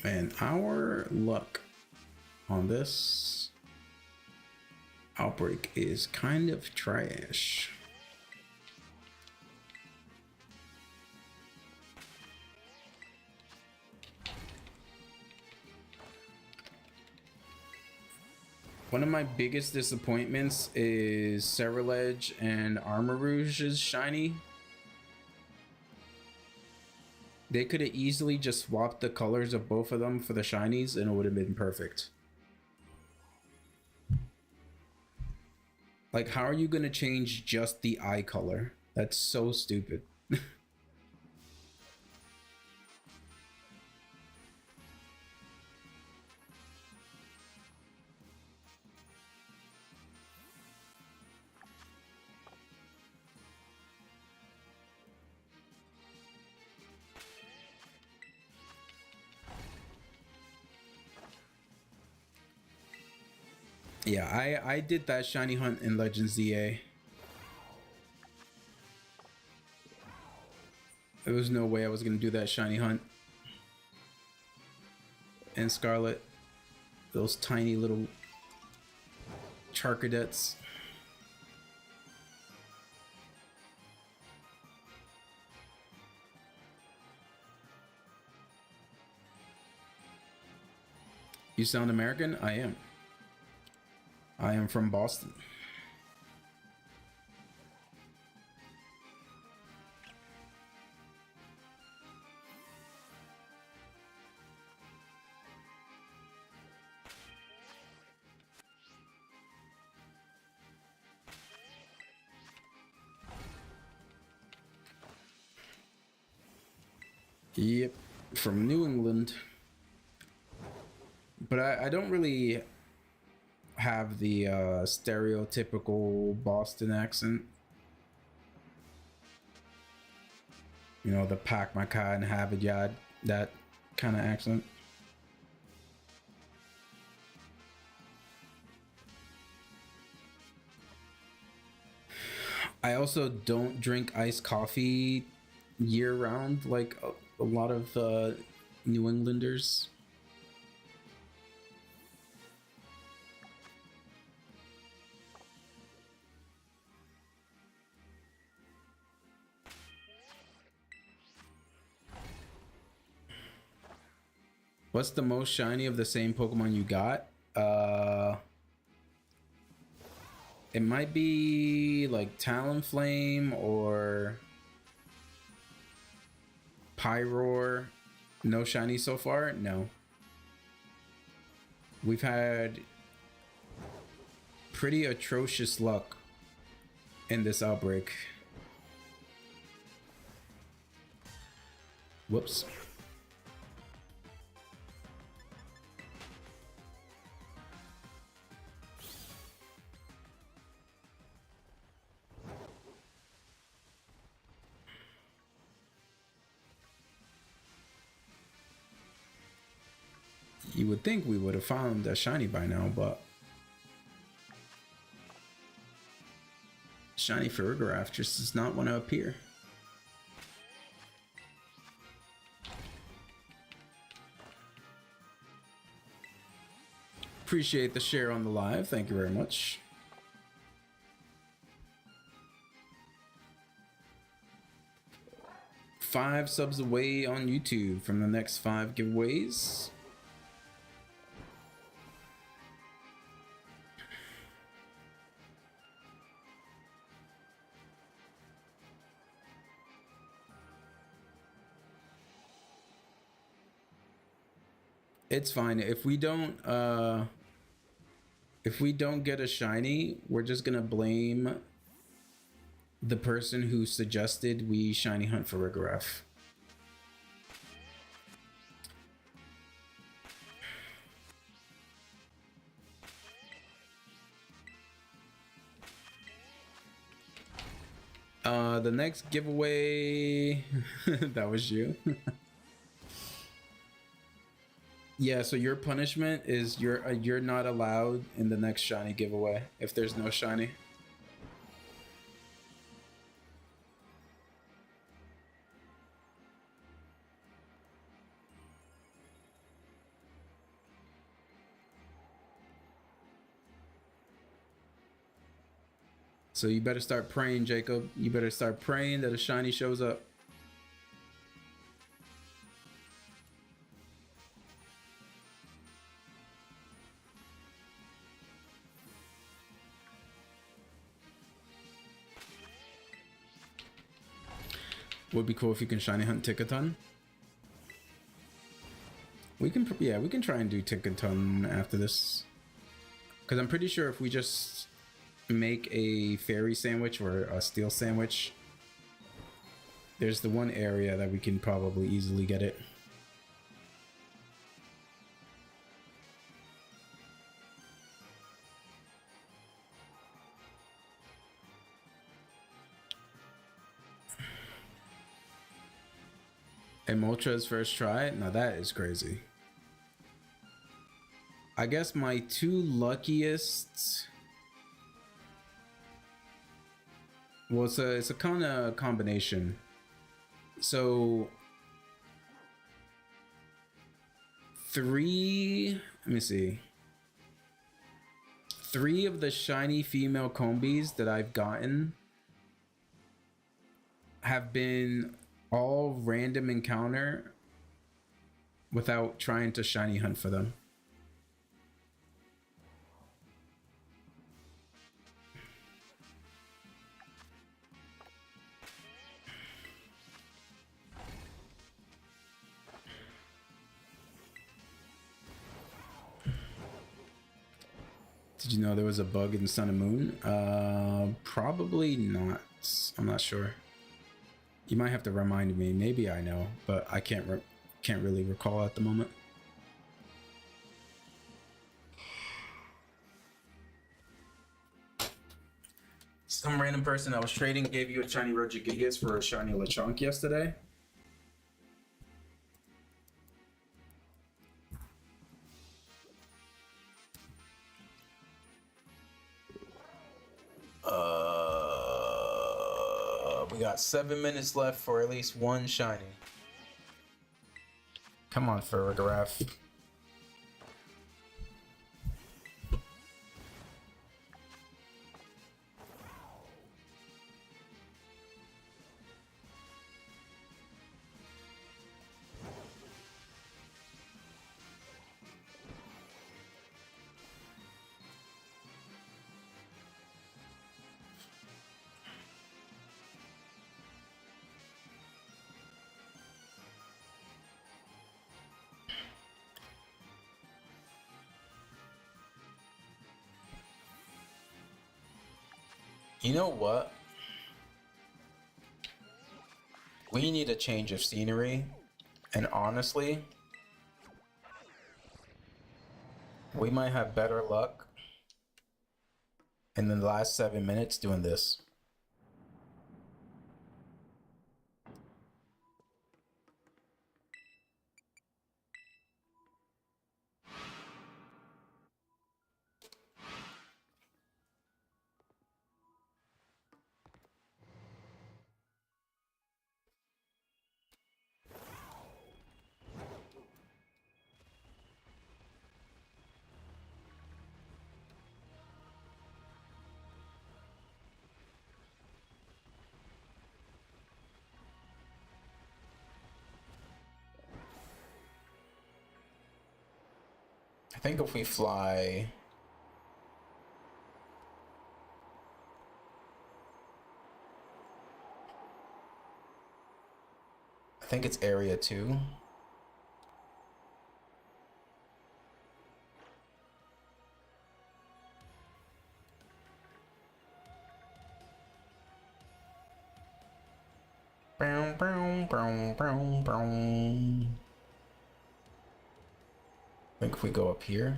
Man, our luck on this outbreak is kind of trash. One of my biggest disappointments is Cerulege and Armor Rouge's shiny. They could have easily just swapped the colors of both of them for the shinies and it would have been perfect. Like, how are you going to change just the eye color? That's so stupid. Yeah, I did that shiny hunt in Legends ZA. There was no way I was gonna do that shiny hunt. And Scarlet, those tiny little Charcadets. You sound American? I am. I am from Boston. Yep, from New England. But I don't really have the stereotypical Boston accent. You know, the pack my car and have it yard, that kind of accent. I also don't drink iced coffee year round like a lot of New Englanders. What's the most shiny of the same Pokemon you got? It might be like Talonflame or Pyroar. No shiny so far? No. We've had pretty atrocious luck in this outbreak. Whoops. You would think we would have found a shiny by now, but shiny Farigiraf just does not want to appear. Appreciate the share on the live. Thank you very much. Five subs away on YouTube from the next 5 giveaways. It's fine if we don't get a shiny, we're just gonna blame the person who suggested we shiny hunt for Farigiraf. The next giveaway that was you. Yeah, so your punishment is you're not allowed in the next shiny giveaway if there's no shiny. So you better start praying, Jacob. You better start praying that a shiny shows up. Would be cool if you can shiny hunt Tickaton. We can, yeah, we can try and do Tickaton after this. Because I'm pretty sure if we just make a fairy sandwich or a steel sandwich, there's the one area that we can probably easily get it. And Moltres first try? Now that is crazy. I guess my two luckiest... Well, it's a kind of combination. So... let me see. 3 of the shiny female Combees that I've gotten have been all random encounter without trying to shiny hunt for them. Did you know there was a bug in Sun and Moon? Probably not. I'm not sure. You might have to remind me. Maybe I know, but I can't really recall at the moment. Some random person I was trading gave you a shiny Regigigas for a shiny Lechonk yesterday. We got 7 minutes left for at least one shiny. Come on, Farigiraf. You know what? We need a change of scenery, and honestly, we might have better luck in the last 7 minutes doing this. I think if we fly... I think it's area 2. Brown, brown, brown, brown, brown. I think if we go up here.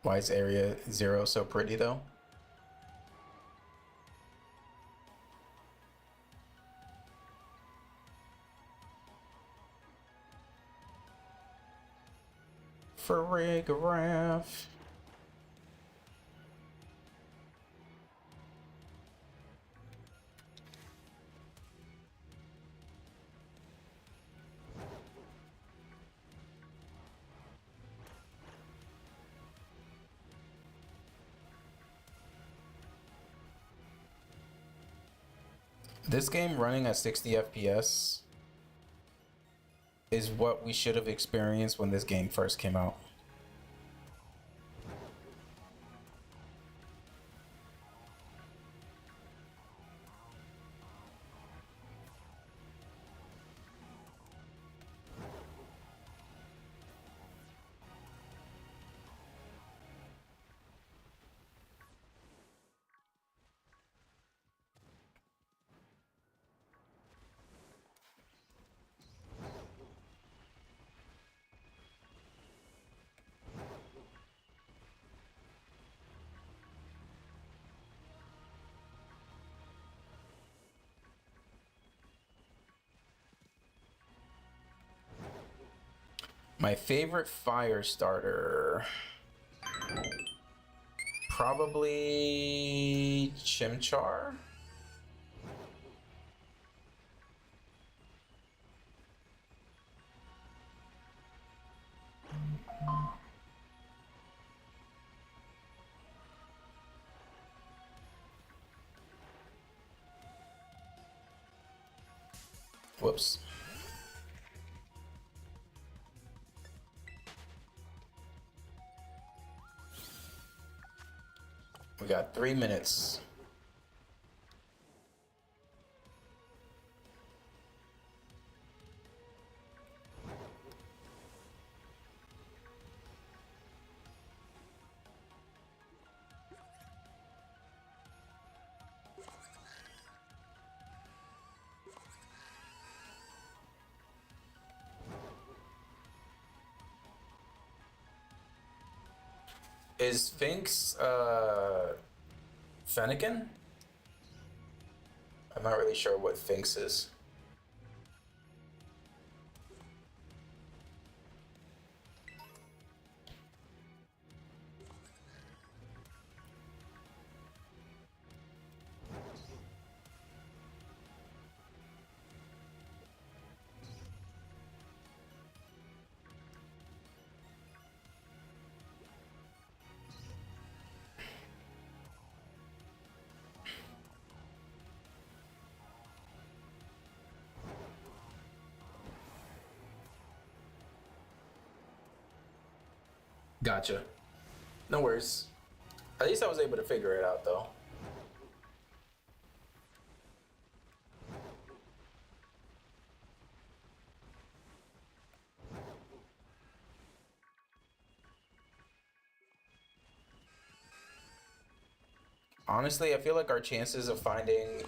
Why is area 0 so pretty though? Farigiraf. This game running at 60 FPS is what we should have experienced when this game first came out. My favorite fire starter. Probably Chimchar. Whoops. We got 3 minutes. Is Sphinx Fennekin? I'm not really sure what Sphinx is. Gotcha. No worries. At least I was able to figure it out though. Honestly, I feel like our chances of finding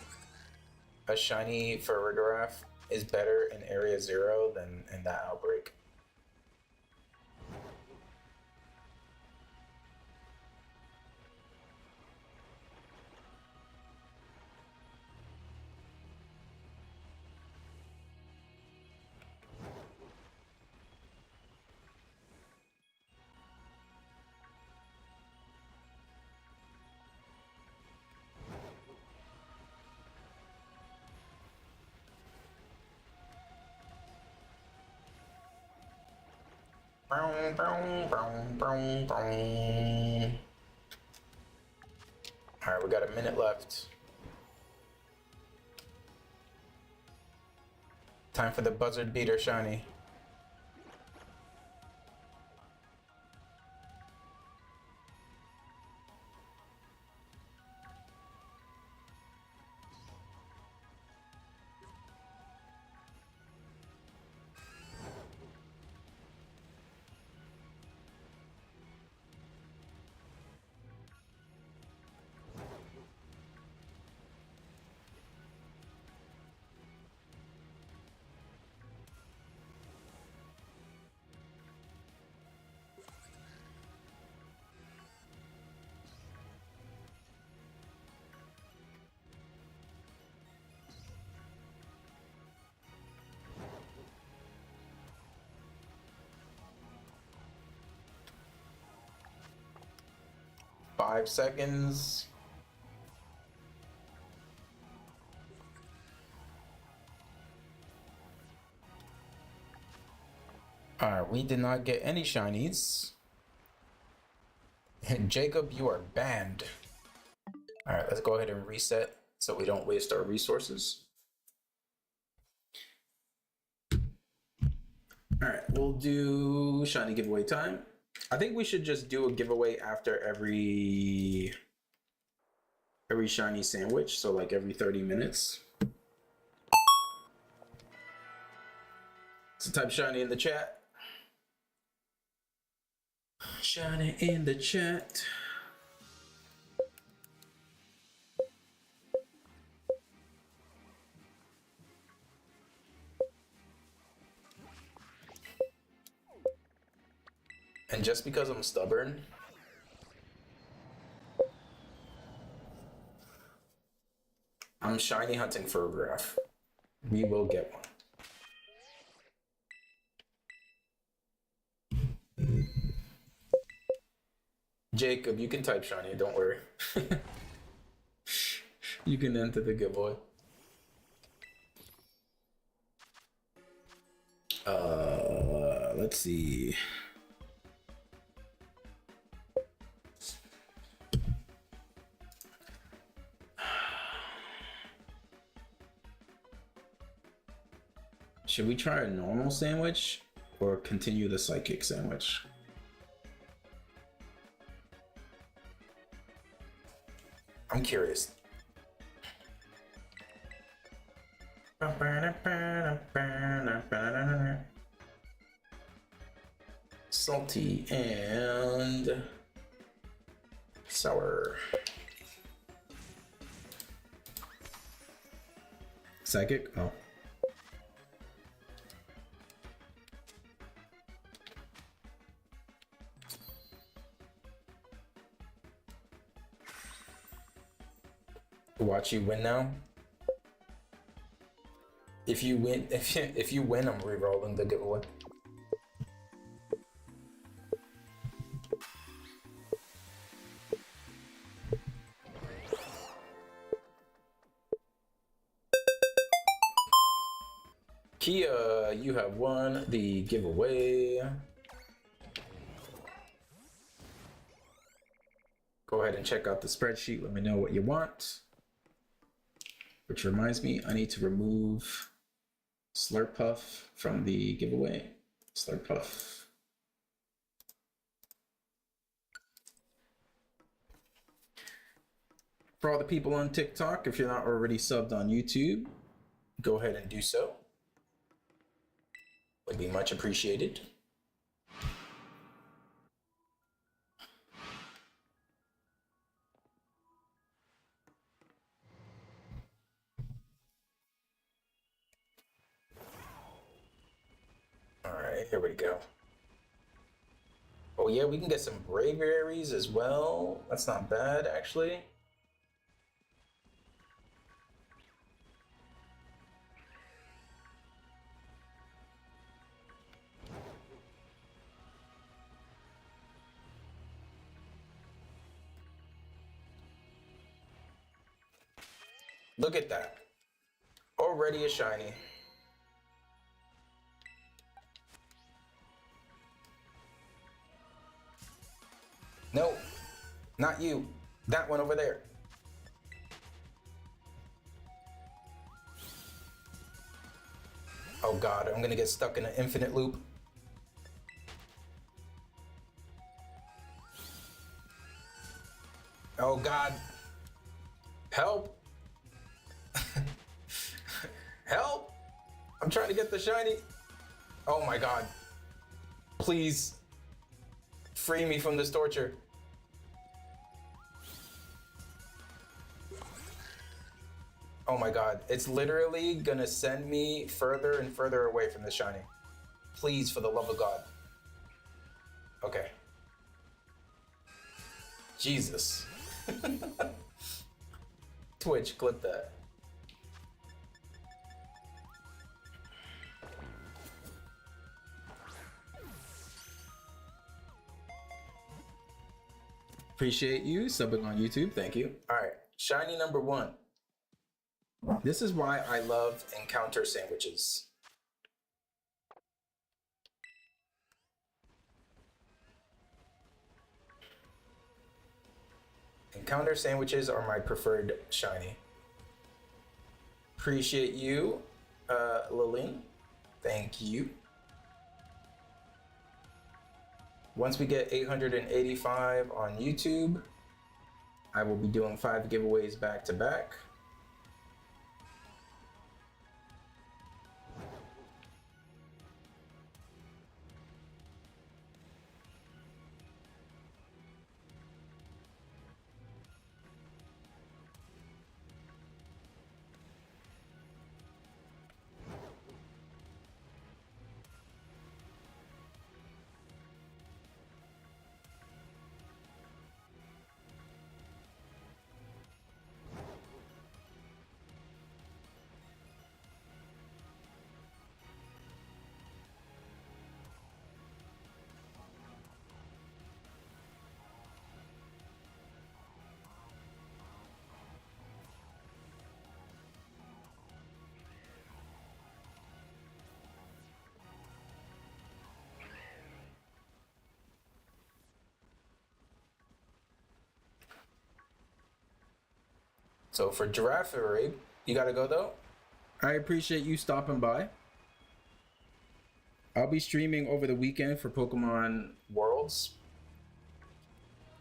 a shiny Farigiraf is better in Area 0 than in that outbreak. Alright, we got a minute left. Time for the buzzard beater shiny. Five seconds. Alright, we did not get any shinies. Jacob, you are banned. Alright, let's go ahead and reset so we don't waste our resources. Alright, we'll do shiny giveaway time. I think we should just do a giveaway after every shiny sandwich, so like every 30 minutes. So type shiny in the chat. Shiny in the chat. And just because I'm stubborn, I'm shiny hunting for a graph. We will get one. Jacob, you can type shiny, don't worry. You can enter the giveaway. Let's see. Should we try a normal sandwich or continue the psychic sandwich? I'm curious. Salty and sour. Psychic? Oh. Watch you win now. If you win, if you win, I'm re-rolling the giveaway. Kia, you have won the giveaway. Go ahead and check out the spreadsheet. Let me know what you want. Which reminds me, I need to remove Slurpuff from the giveaway. Slurpuff. For all the people on TikTok, if you're not already subbed on YouTube, go ahead and do so. Would be much appreciated. All right, here we go. Oh yeah, we can get some Braviaries as well. That's not bad, actually. Look at that. Already a shiny. No, not you. That one over there. Oh God, I'm gonna get stuck in an infinite loop. Oh God. Help. Help! I'm trying to get the shiny. Oh my God. Please. Free me from this torture. Oh my God. It's literally gonna send me further and further away from the shiny. Please, for the love of God. Okay. Jesus. Twitch, clip that. Appreciate you subbing on YouTube. Thank you. All right, shiny number 1. This is why I love encounter sandwiches. Encounter sandwiches are my preferred shiny. Appreciate you, Lillian. Thank you. Once we get 885 on YouTube, I will be doing 5 giveaways back to back. So for Girafarig, you gotta go though. I appreciate you stopping by. I'll be streaming over the weekend for Pokemon Worlds.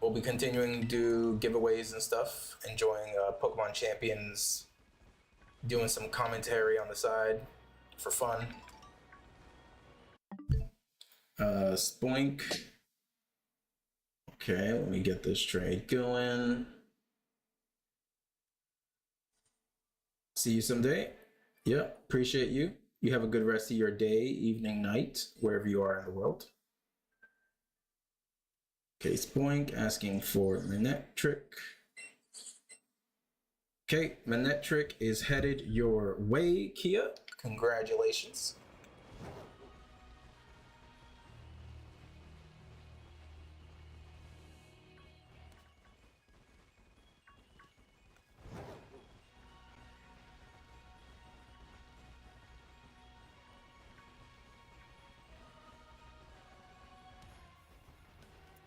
We'll be continuing to do giveaways and stuff, enjoying Pokemon Champions, doing some commentary on the side for fun. Spoink. Okay, let me get this trade going. See you someday. Yep, appreciate you. You have a good rest of your day, evening, night, wherever you are in the world. Okay, Spoink asking for Manectric. Okay, Manectric is headed your way, Kia. Congratulations.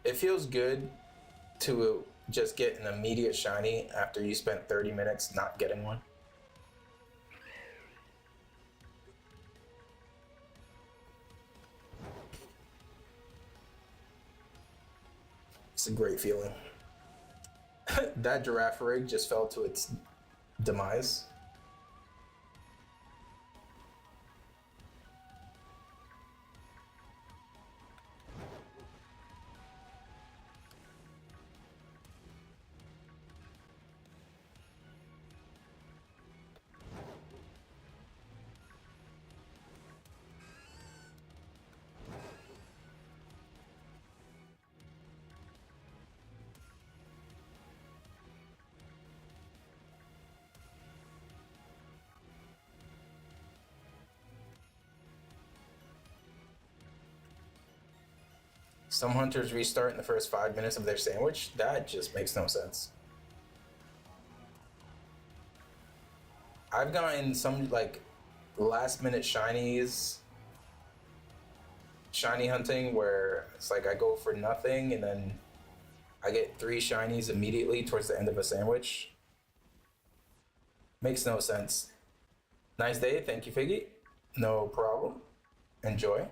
It feels good to just get an immediate shiny after you spent 30 minutes not getting one. It's a great feeling. That Girafarig just fell to its demise. Some hunters restart in the first 5 minutes of their sandwich. That just makes no sense. I've gotten some like last minute shinies, shiny hunting where it's like I go for nothing and then I get 3 shinies immediately towards the end of a sandwich. Makes no sense. Nice day. Thank you, Figgy. No problem. Enjoy.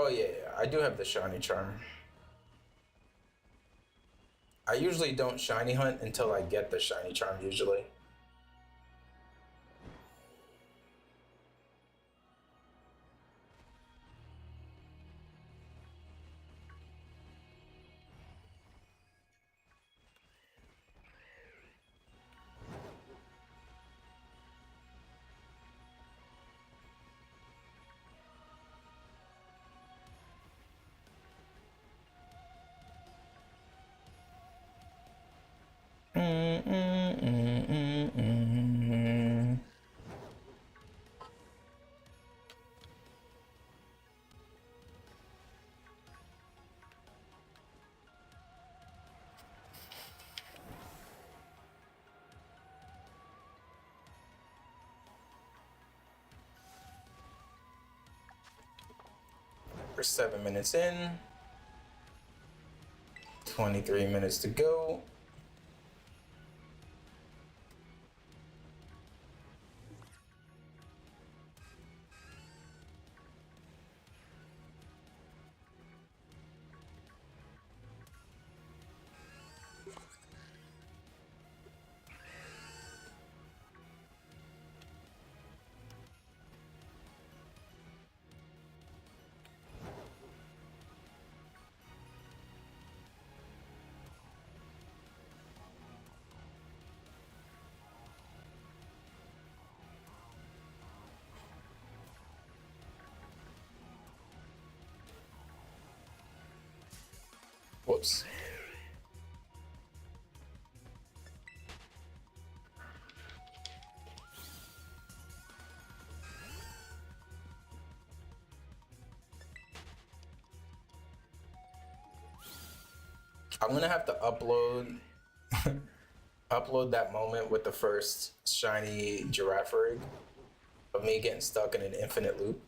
Oh yeah, I do have the shiny charm. I usually don't shiny hunt until I get the shiny charm usually. We're 7 minutes in. 23 minutes to go. Whoops. I'm gonna have to upload upload that moment with the first shiny Girafarig of me getting stuck in an infinite loop.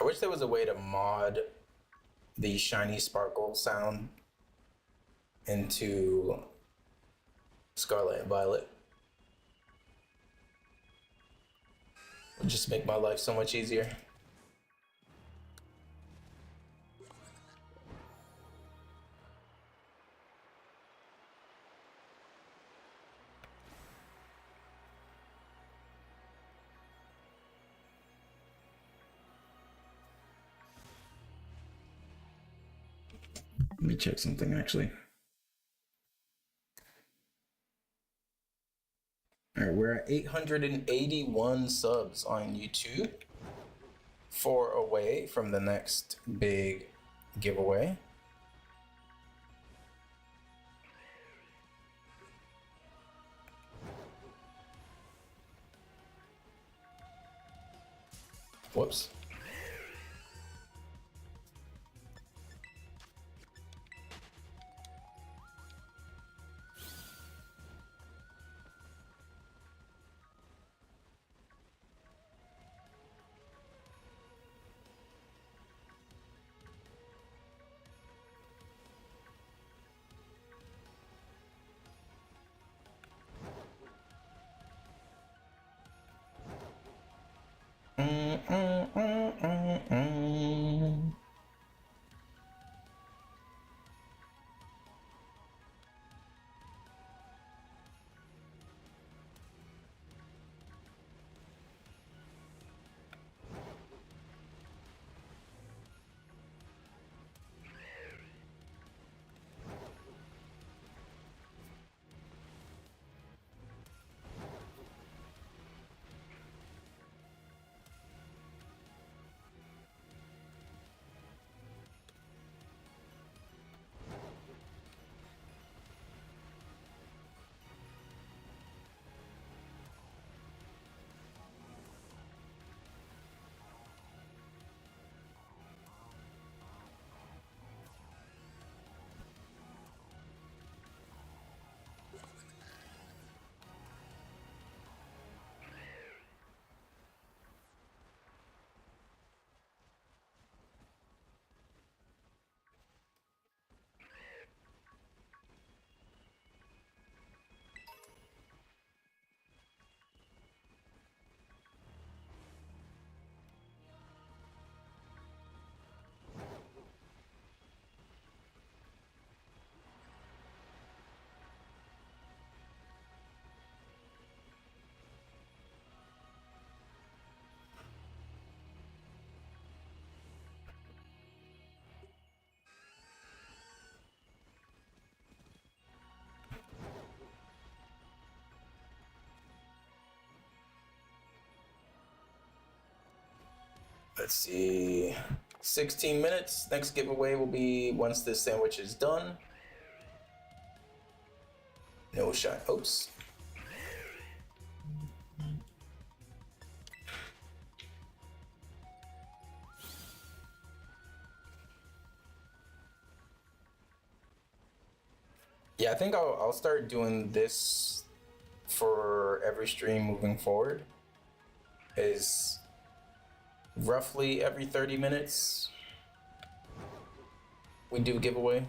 I wish there was a way to mod the shiny sparkle sound into Scarlet and Violet. It would just make my life so much easier. Let me check something actually. All right, we're at 881 subs on YouTube. 4 away from the next big giveaway. Whoops. Let's see. 16 minutes. Next giveaway will be once this sandwich is done. No shot. Oops. Yeah, I think I'll start doing this for every stream moving forward. Is roughly every 30 minutes we do giveaway.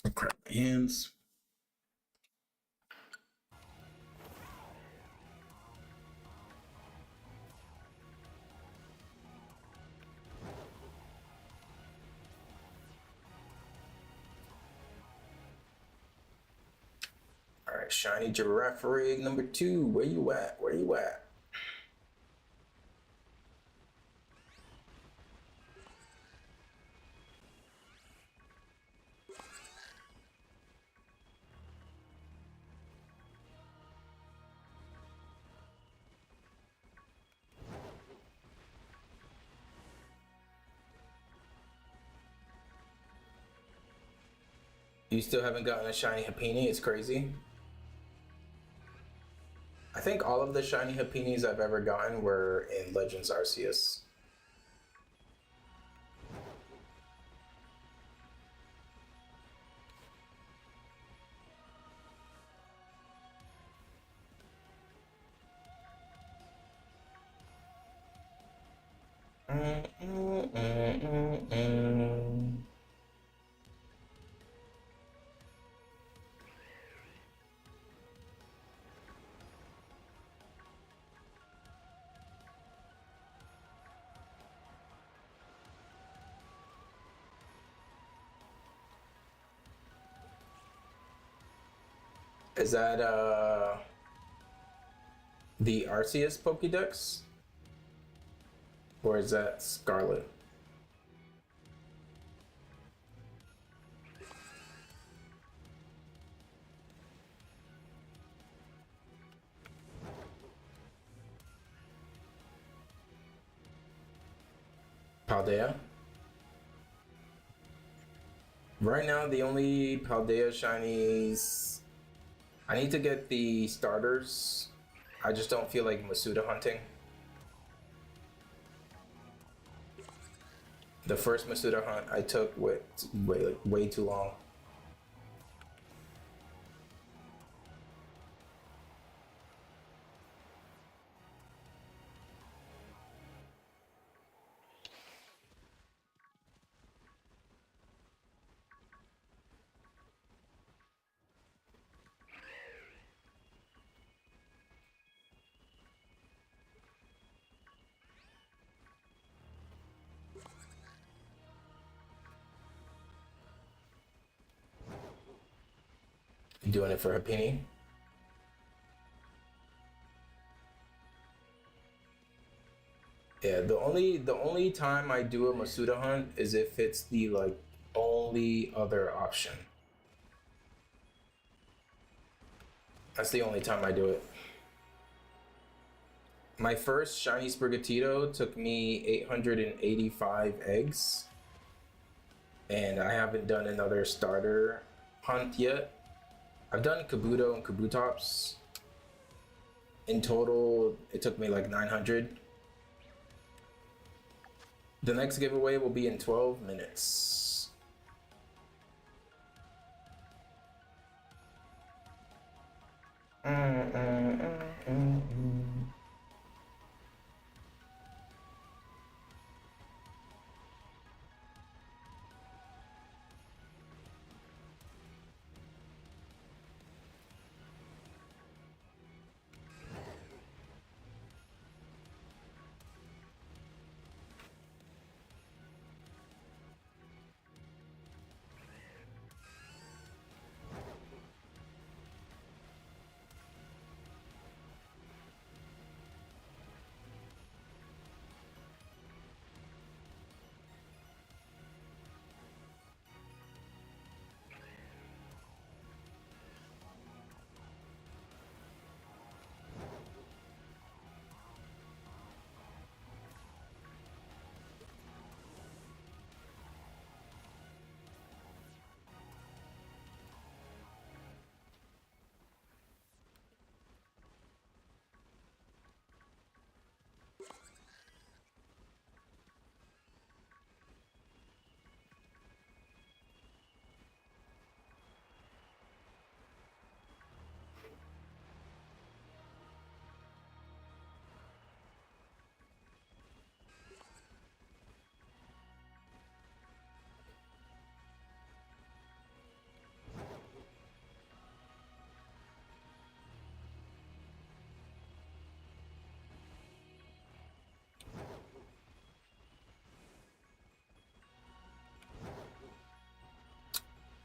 Oh, crap, my hands. All right, shiny giraffe rig number 2. Where you at? Where you at? You still haven't gotten a shiny Happiny? It's crazy. I think all of the shiny Happinies I've ever gotten were in Legends Arceus. Is that the Arceus Pokédex? Or is that Scarlet? Paldea? Right now, the only Paldea shinies. I need to get the starters. I just don't feel like Masuda hunting. The first Masuda hunt I took way too long. You doing it for Happiny? Yeah, the only time I do a Masuda hunt is if it's the like only other option. That's the only time I do it. My first shiny Sprigatito took me 885 eggs, and I haven't done another starter hunt yet. I've done Kabuto and Kabutops. In total, it took me like 900. The next giveaway will be in 12 minutes.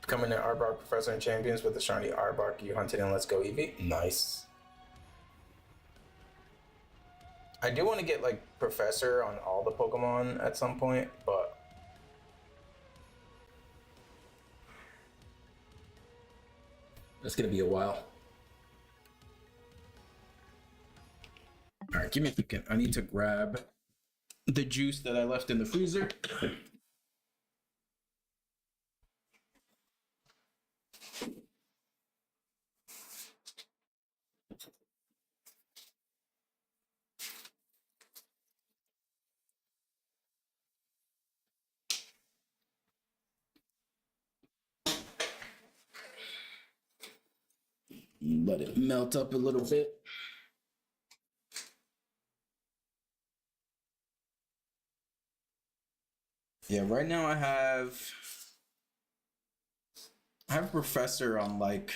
Coming to Arbok Professor and Champions with the shiny Arbok you hunted in Let's Go Eevee. Nice. I do want to get like Professor on all the Pokemon at some point, but it's gonna be a while. All right, give me a second. I need to grab the juice that I left in the freezer. Let it melt up a little bit. Yeah, right now I have Professor on like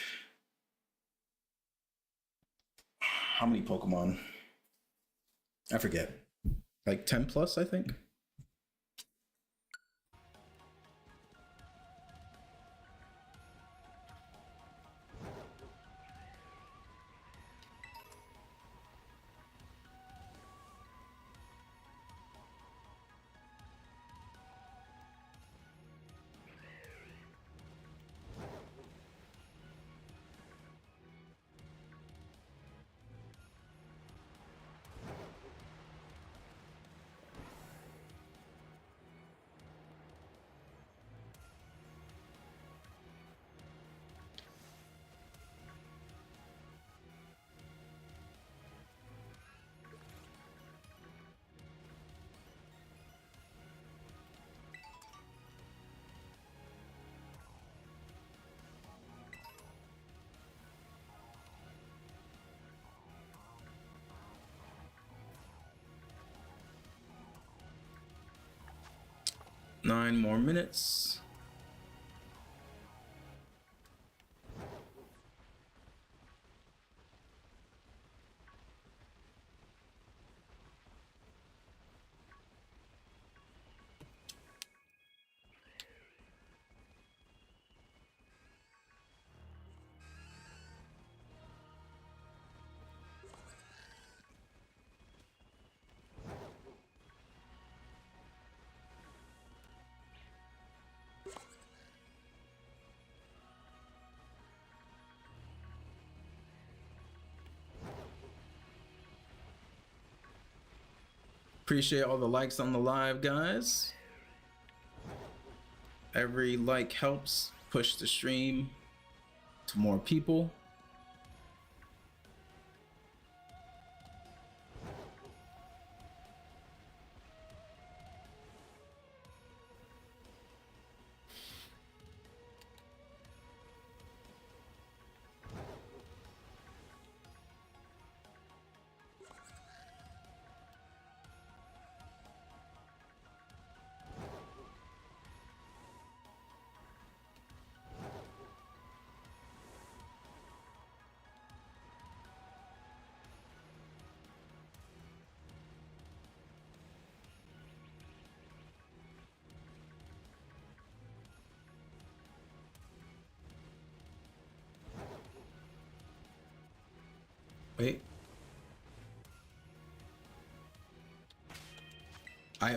how many Pokemon? I forget. Like 10 plus, I think. Nine more minutes. Appreciate all the likes on the live, guys. Every like helps push the stream to more people. Wait. I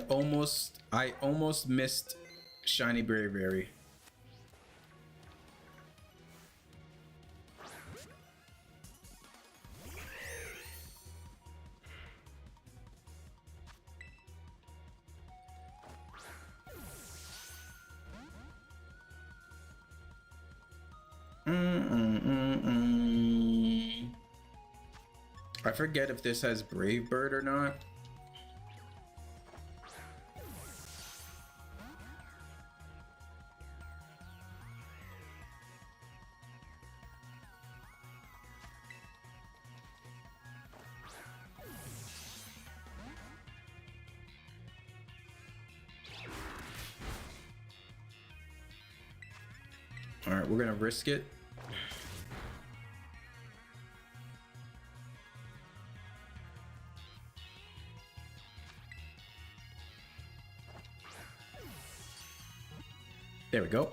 almost missed Shiny Braviary. I forget if this has Brave Bird or not. All right, we're gonna risk it. There we go.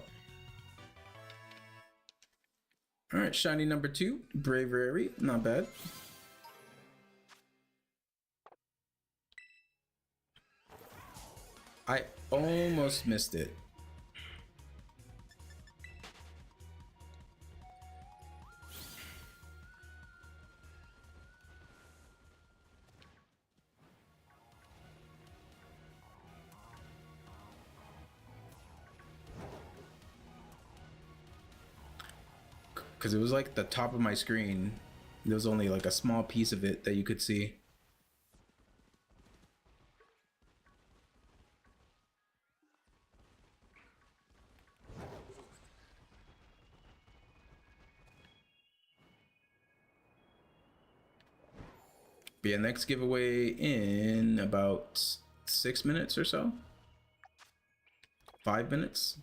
All right, shiny number 2, Braviary, not bad. I almost missed it. Because it was like the top of my screen. There was only like a small piece of it that you could see. But yeah, next giveaway in about 6 minutes or so. 5 minutes.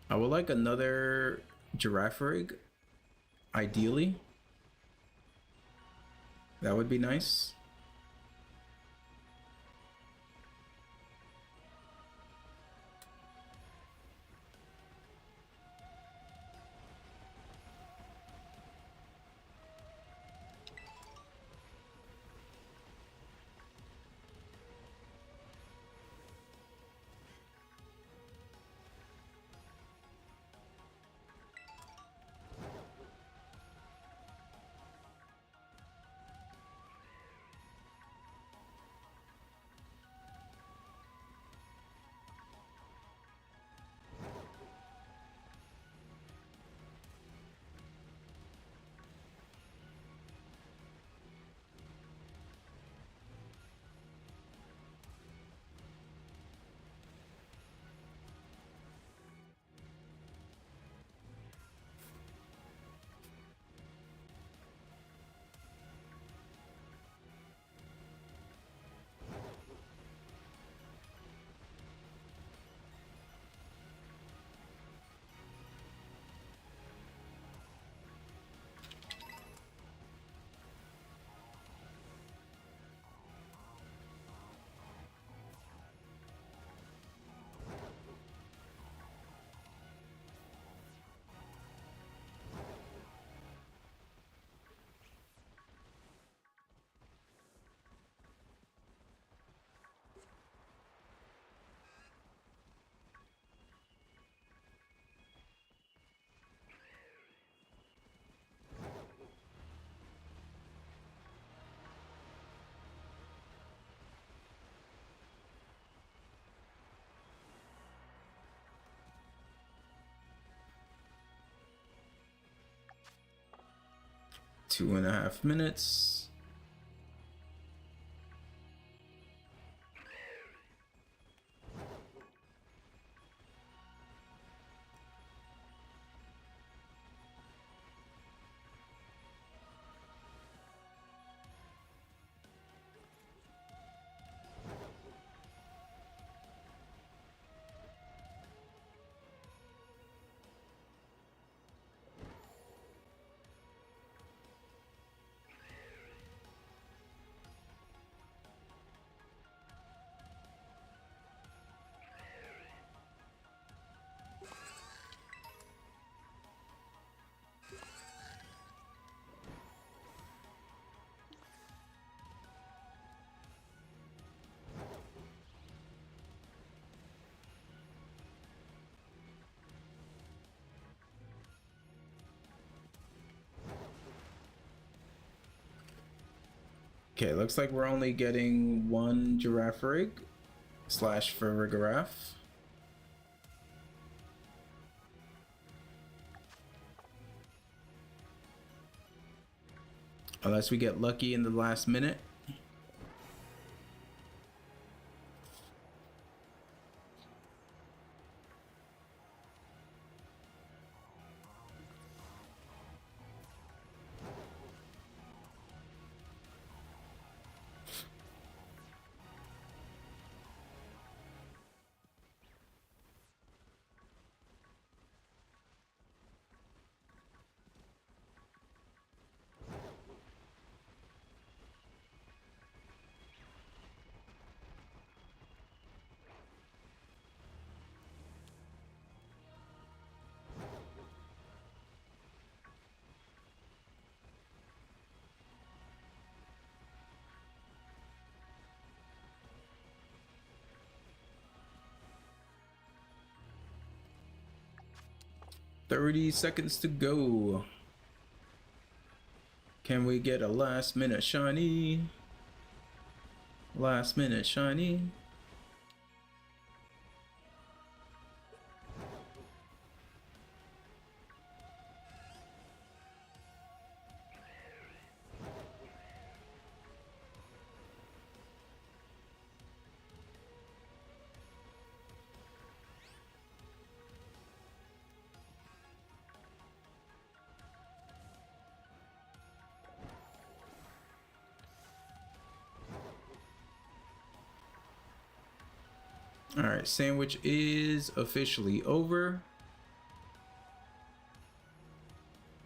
I would like another Girafarig, ideally. That would be nice. Two and a half minutes. Okay, looks like we're only getting one Girafarig slash Farigiraf. Unless we get lucky in the last minute. "30 seconds to go. Can we get a last minute shiny? Last minute shiny." All right, sandwich is officially over.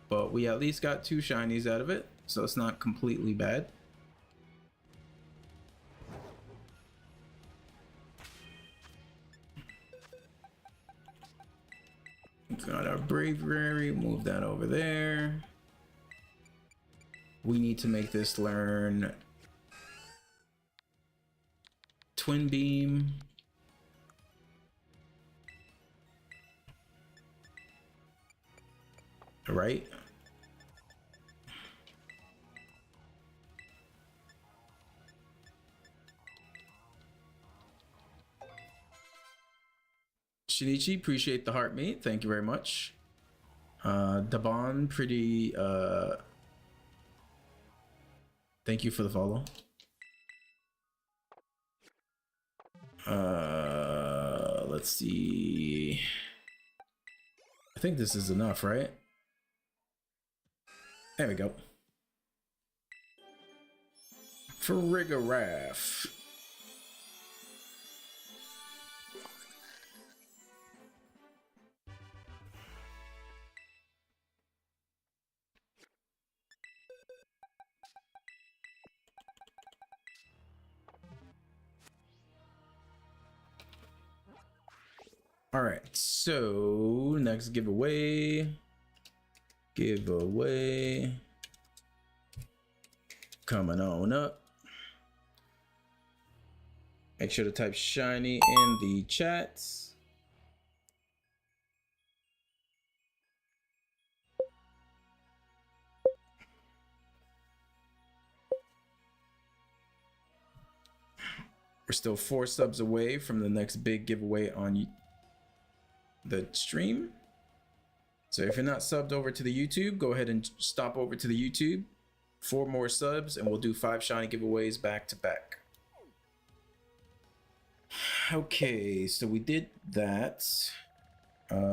But we at least got 2 shinies out of it, so it's not completely bad. Got our bravery, move that over there. We need to make this learn Twin Beam. Right? Shinichi, appreciate the heart mate. Thank you very much. Daban, pretty thank you for the follow. Let's see. I think this is enough, right? There we go. Farigiraf. All right, so next giveaway. Coming on up. Make sure to type shiny in the chats. We're still 4 subs away from the next big giveaway on the stream. So if you're not subbed over to the YouTube, go ahead and stop over to the YouTube. 4 more subs and we'll do 5 shiny giveaways back to back. Okay, so we did that. Let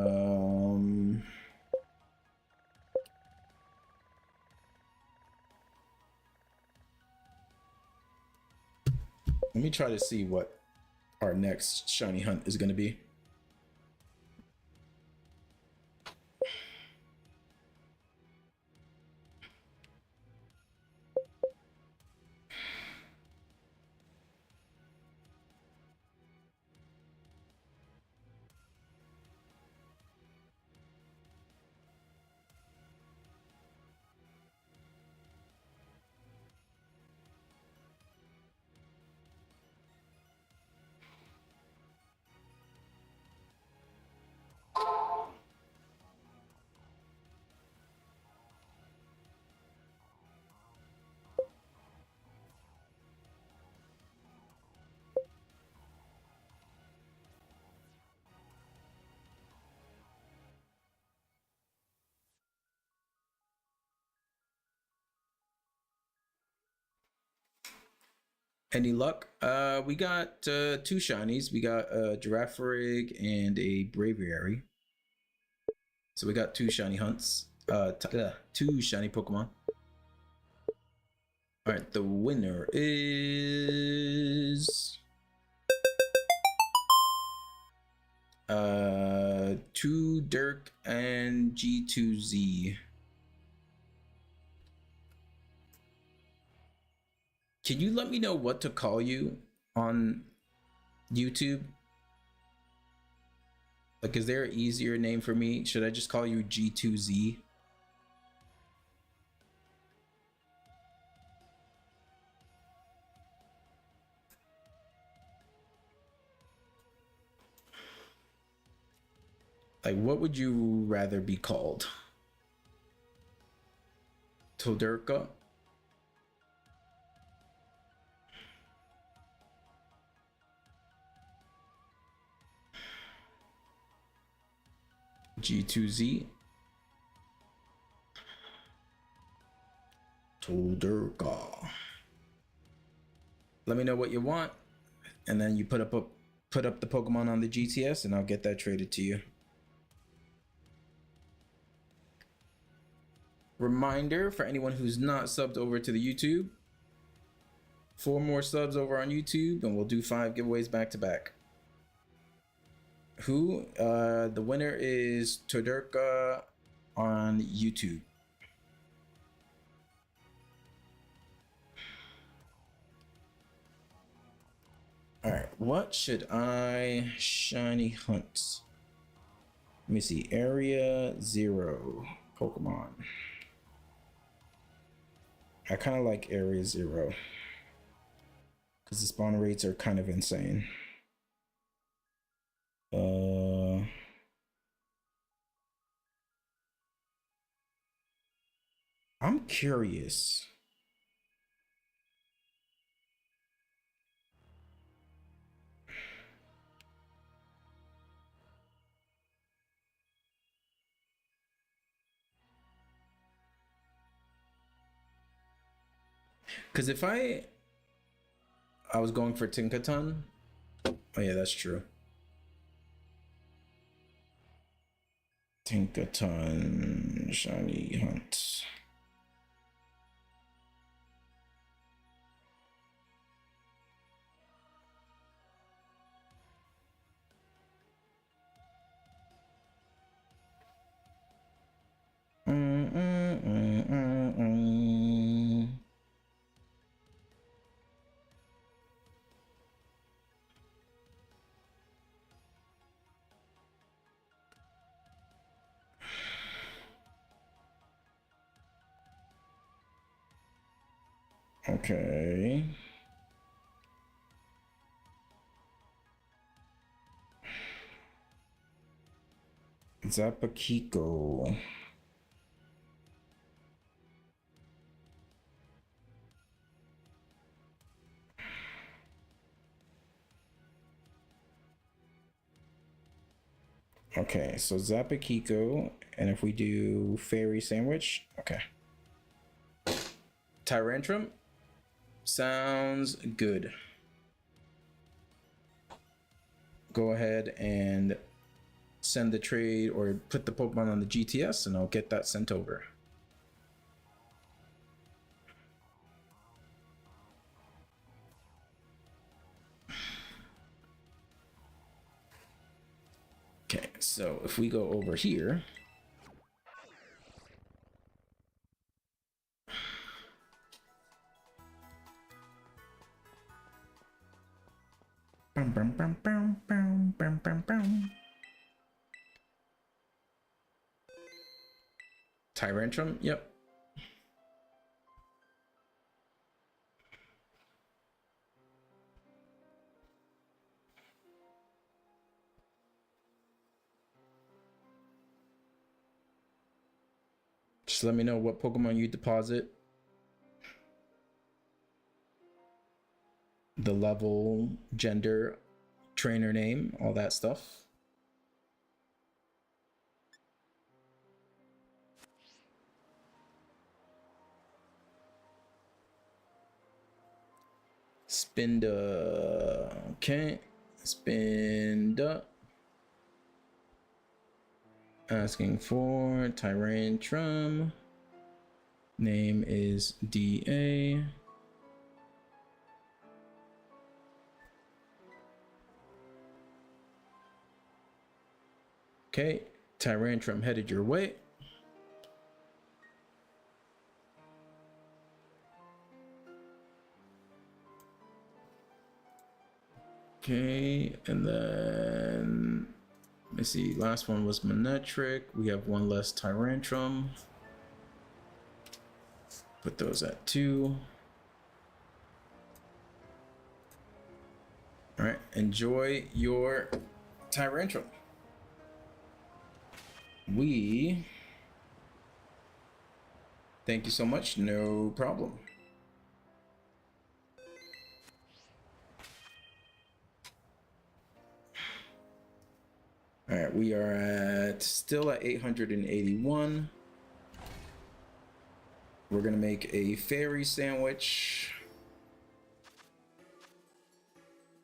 me try to see what our next shiny hunt is going to be. Any luck? We got 2 shinies. We got a Girafarig and a Braviary. So we got 2 shiny hunts. 2 shiny Pokemon. All right, the winner is 2 Dirk and G2Z. Can you let me know what to call you on YouTube? Like, is there an easier name for me? Should I just call you G2Z? Like, what would you rather be called? Todurka? G2Z? Todurka. Let me know what you want, and then you put up the Pokemon on the GTS, and I'll get that traded to you. Reminder for anyone who's not subbed over to the YouTube, 4 more subs over on YouTube, and we'll do 5 giveaways back to back. Who? The winner is Todurka on YouTube. All right, what should I shiny hunt? Let me see. Area 0 Pokemon. I kind of like Area 0 because the spawn rates are kind of insane. I'm curious. Because if I was going for Tinkaton. Oh yeah, that's true. Tinkaton shiny hunt. Okay. Zapakiko. Okay, so Zapakiko, and if we do Fairy Sandwich, okay. Tyrantrum sounds good. Go ahead and send the trade or put the Pokemon on the GTS, and I'll get that sent over. Okay, so if we go over here, Tyrantrum, yep. Just let me know what Pokemon you deposit, the level, gender, trainer name, all that stuff. Spinda. Okay. Spinda. Asking for Tyrantrum. Name is DA. Okay. Tyrantrum headed your way. Okay, and then let me see. Last one was Manectric. We have one less Tyrantrum. Put those at 2. All right, enjoy your Tyrantrum. We thank you so much. No problem. All right, we are still at 881. We're gonna make a fairy sandwich.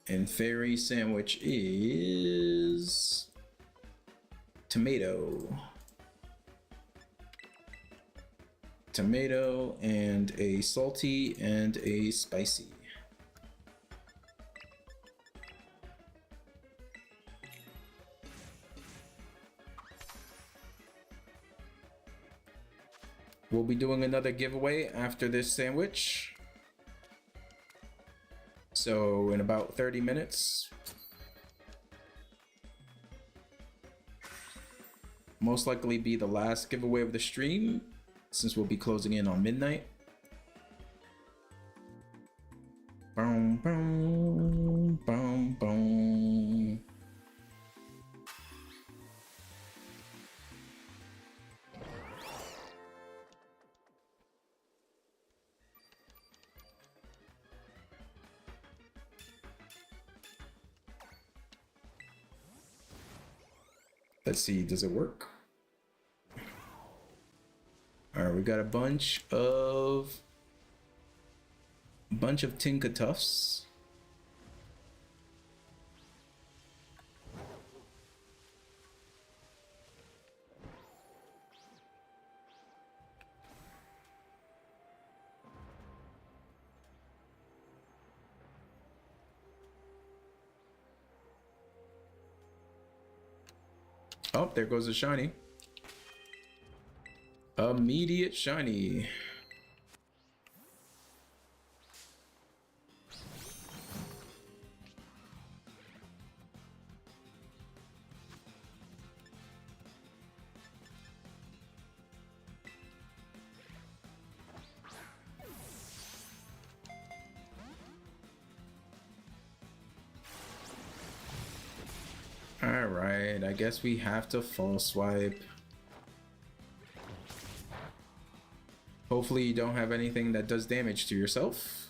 And fairy sandwich is tomato. Tomato and a salty and a spicy. We'll be doing another giveaway after this sandwich. So in about 30 minutes. Most likely be the last giveaway of the stream, since we'll be closing in on midnight. Boom, boom, boom, boom. Let's see, does it work? All right, we got a bunch of Tinka Tuffs. Oh, there goes a shiny. Immediate shiny. All right, I guess we have to full swipe. Hopefully you don't have anything that does damage to yourself.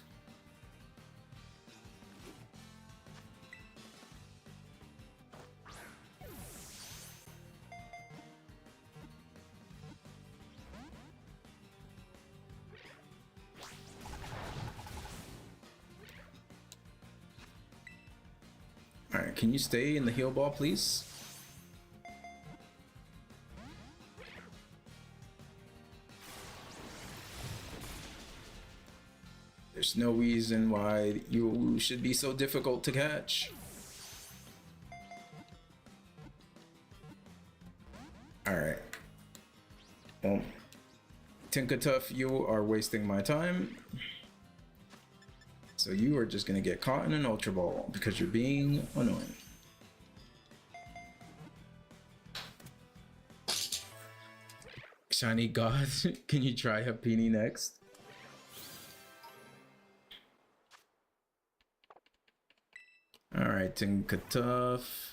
All right, can you stay in the heal ball, please? There's no reason why you should be so difficult to catch. Alright. Well, Tinka Tuff, you are wasting my time. So you are just gonna get caught in an Ultra Ball because you're being annoying. Shiny God, can you try Happiny next? All right, Tinka Tuff.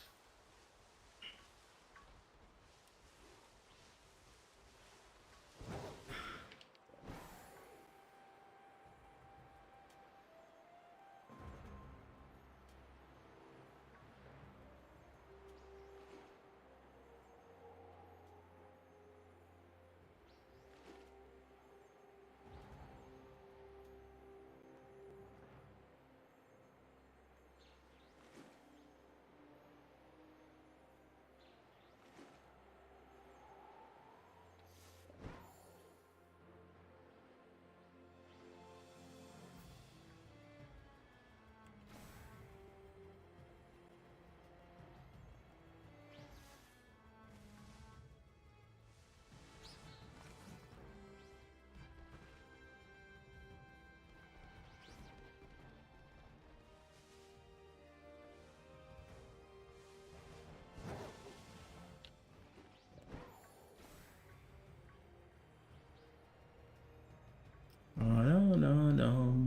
Oh, no.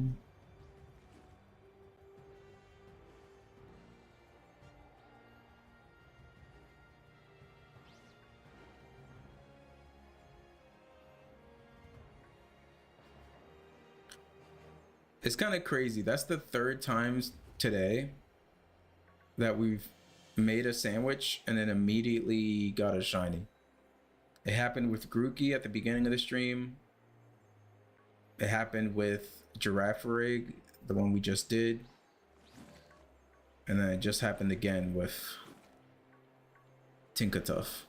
It's kind of crazy. That's the third time today that we've made a sandwich and then immediately got a shiny. It happened with Grookey at the beginning of the stream. It happened with Girafarig, the one we just did. And then it just happened again with Tinka Tuff.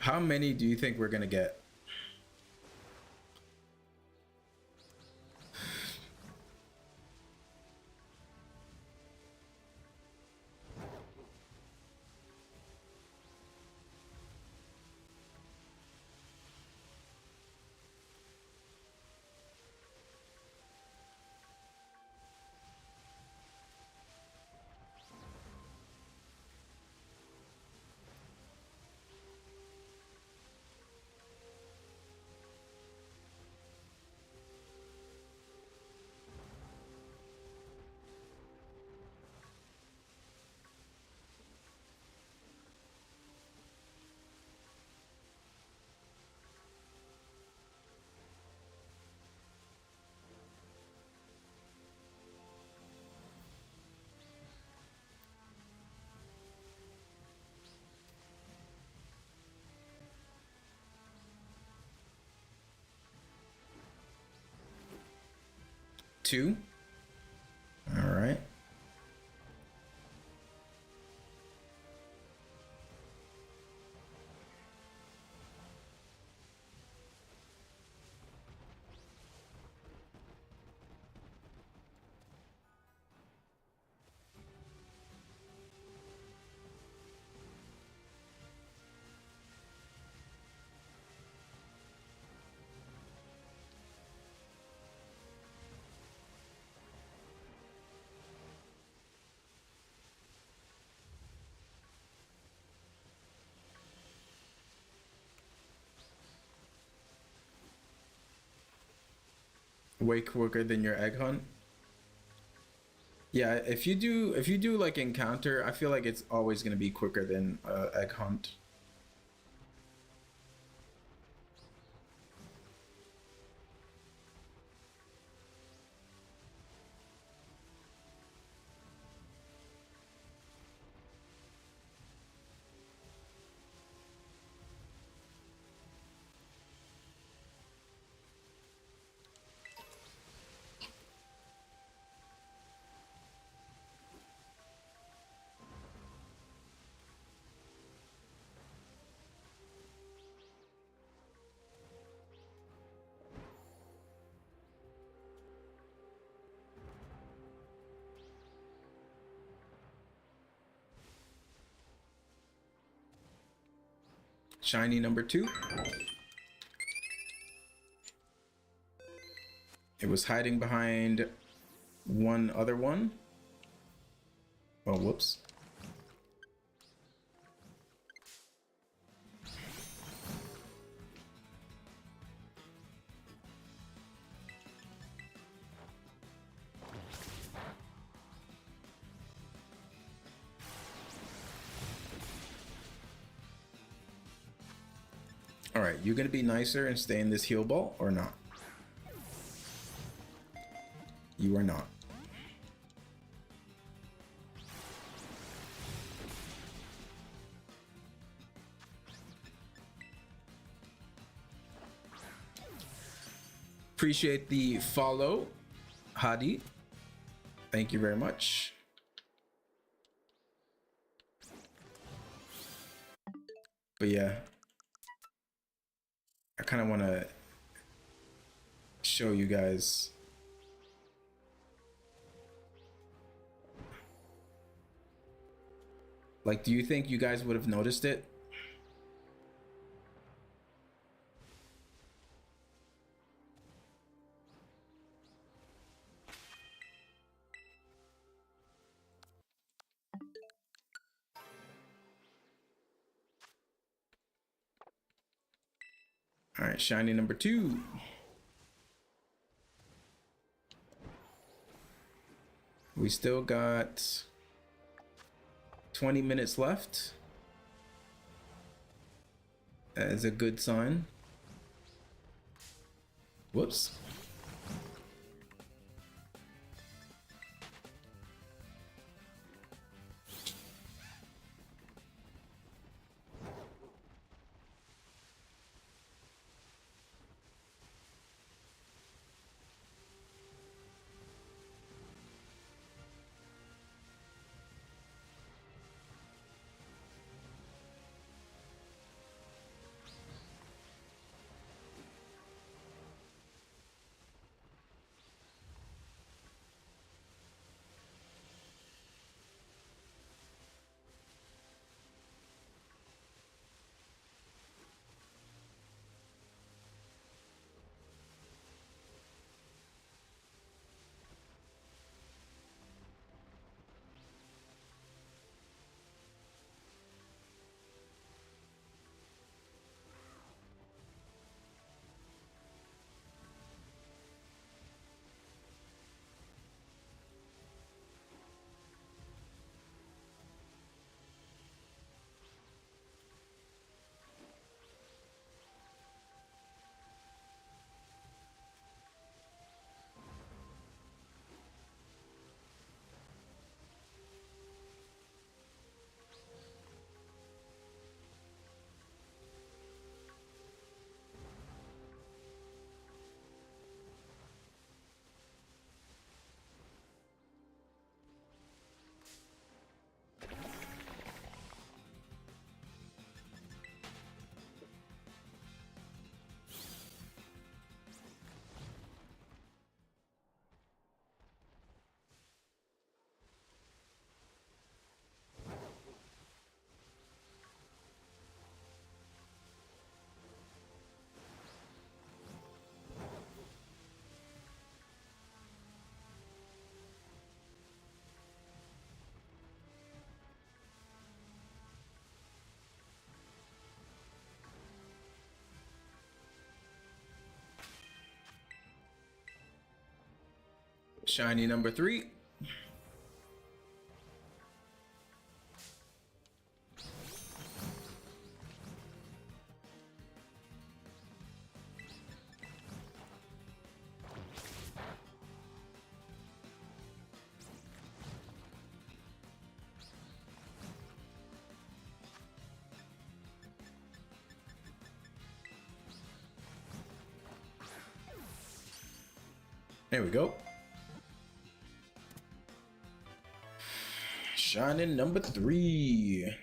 How many do you think we're gonna get? Two? All right. Way quicker than your egg hunt. Yeah, if you do like encounter, I feel like it's always gonna be quicker than egg hunt. Shiny number 2. It was hiding behind one other one. Oh, whoops. All right, you gonna be nicer and stay in this heal ball or not? You are not. Appreciate the follow, Hadi. Thank you very much. But yeah, I kind of want to show you guys. Like, do you think you guys would have noticed it? All right, shiny number 2. We still got 20 minutes left. That is a good sign. Whoops. Shiny number 3. There we go. Shining number 3.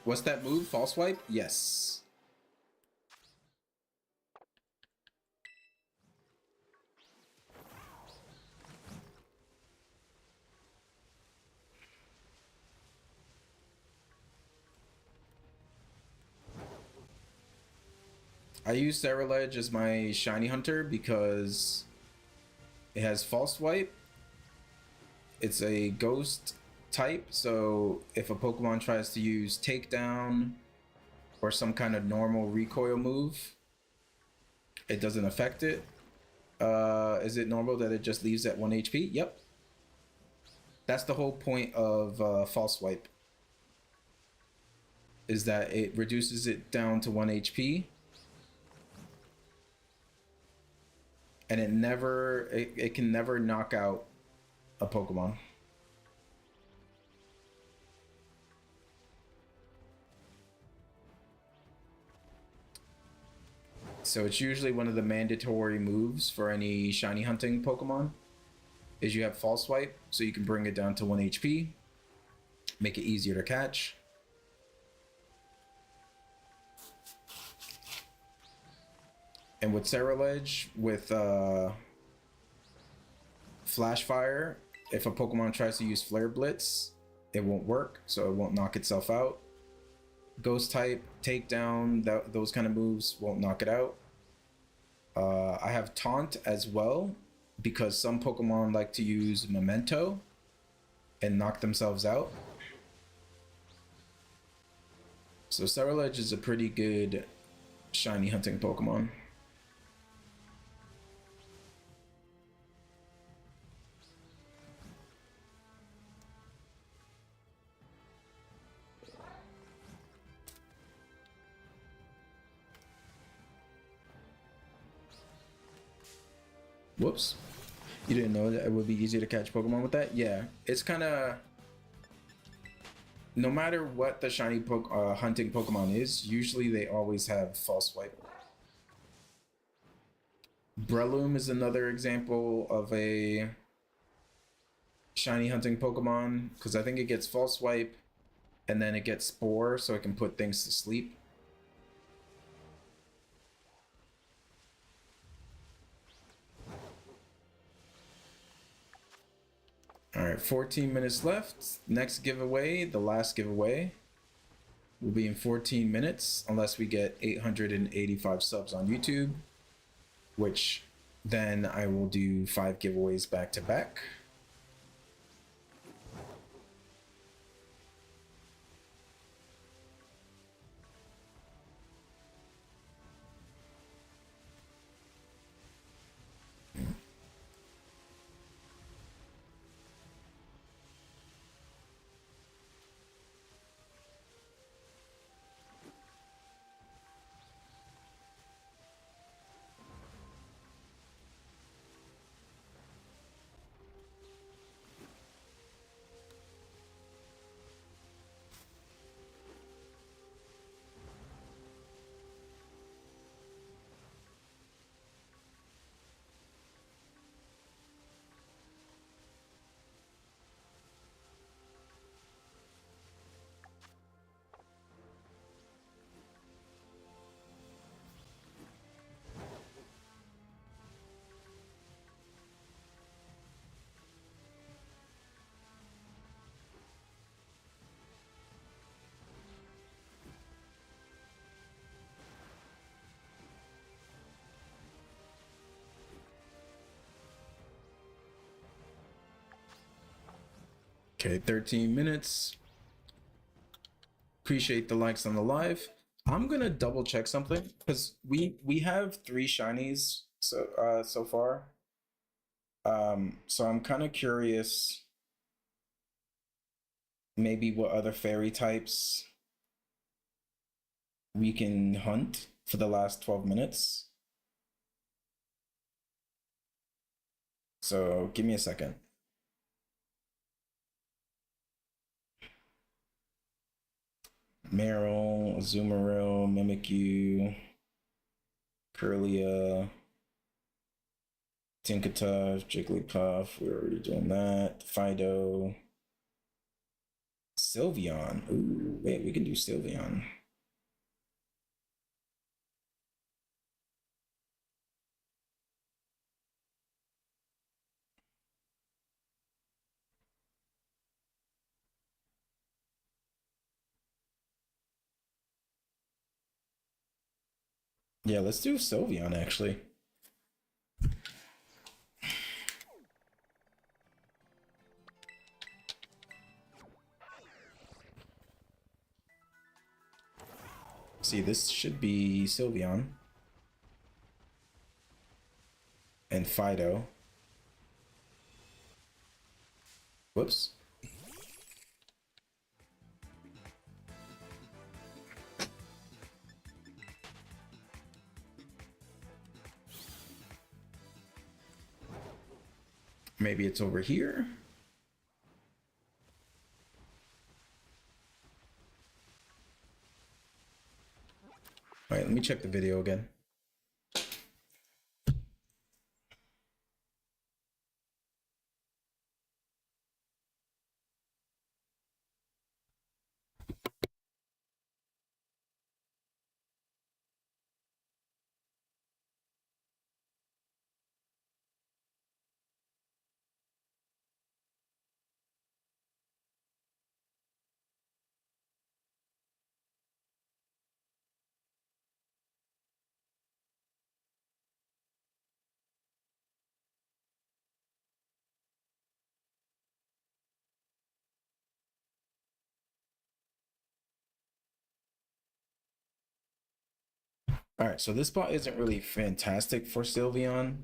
What's that move? False swipe? Yes. I use Ceruledge as my shiny hunter because it has false swipe. It's a ghost type, so if a Pokemon tries to use takedown or some kind of normal recoil move, it doesn't affect it. Is it normal that it just leaves at 1 HP? Yep. That's the whole point of false swipe, is that it reduces it down to 1 HP. And it can never knock out a Pokemon. So it's usually one of the mandatory moves for any shiny hunting Pokemon is you have false swipe, so you can bring it down to 1 HP, make it easier to catch. And with Ceruledge, with Flash Fire, if a Pokemon tries to use Flare Blitz, it won't work, so it won't knock itself out. Ghost type, takedown, those kind of moves won't knock it out. I have Taunt as well, because some Pokemon like to use Memento and knock themselves out. So Ceruledge is a pretty good shiny hunting Pokemon. Whoops. You didn't know that it would be easier to catch Pokemon with that? Yeah, it's kind of... No matter what the shiny hunting Pokemon is, usually they always have false swipe. Breloom is another example of a shiny hunting Pokemon, because I think it gets false swipe and then it gets Spore, so it can put things to sleep. All right, 14 minutes left. Next giveaway, the last giveaway, will be in 14 minutes unless we get 885 subs on YouTube, which then I will do 5 giveaways back to back. Okay, 13 minutes. Appreciate the likes on the live. I'm gonna double check something because we have 3 shinies so far. So I'm kind of curious maybe what other fairy types we can hunt for the last 12 minutes. So give me a second. Meryl, Azumarill, Mimikyu, Curlia, Tinkatuff, Jigglypuff. We're already doing that. Fido, Sylveon. Ooh, wait, we can do Sylveon. Yeah, let's do Sylveon actually. See, this should be Sylveon and Fido. Whoops. Maybe it's over here. All right, let me check the video again. All right, so this spot isn't really fantastic for Sylveon.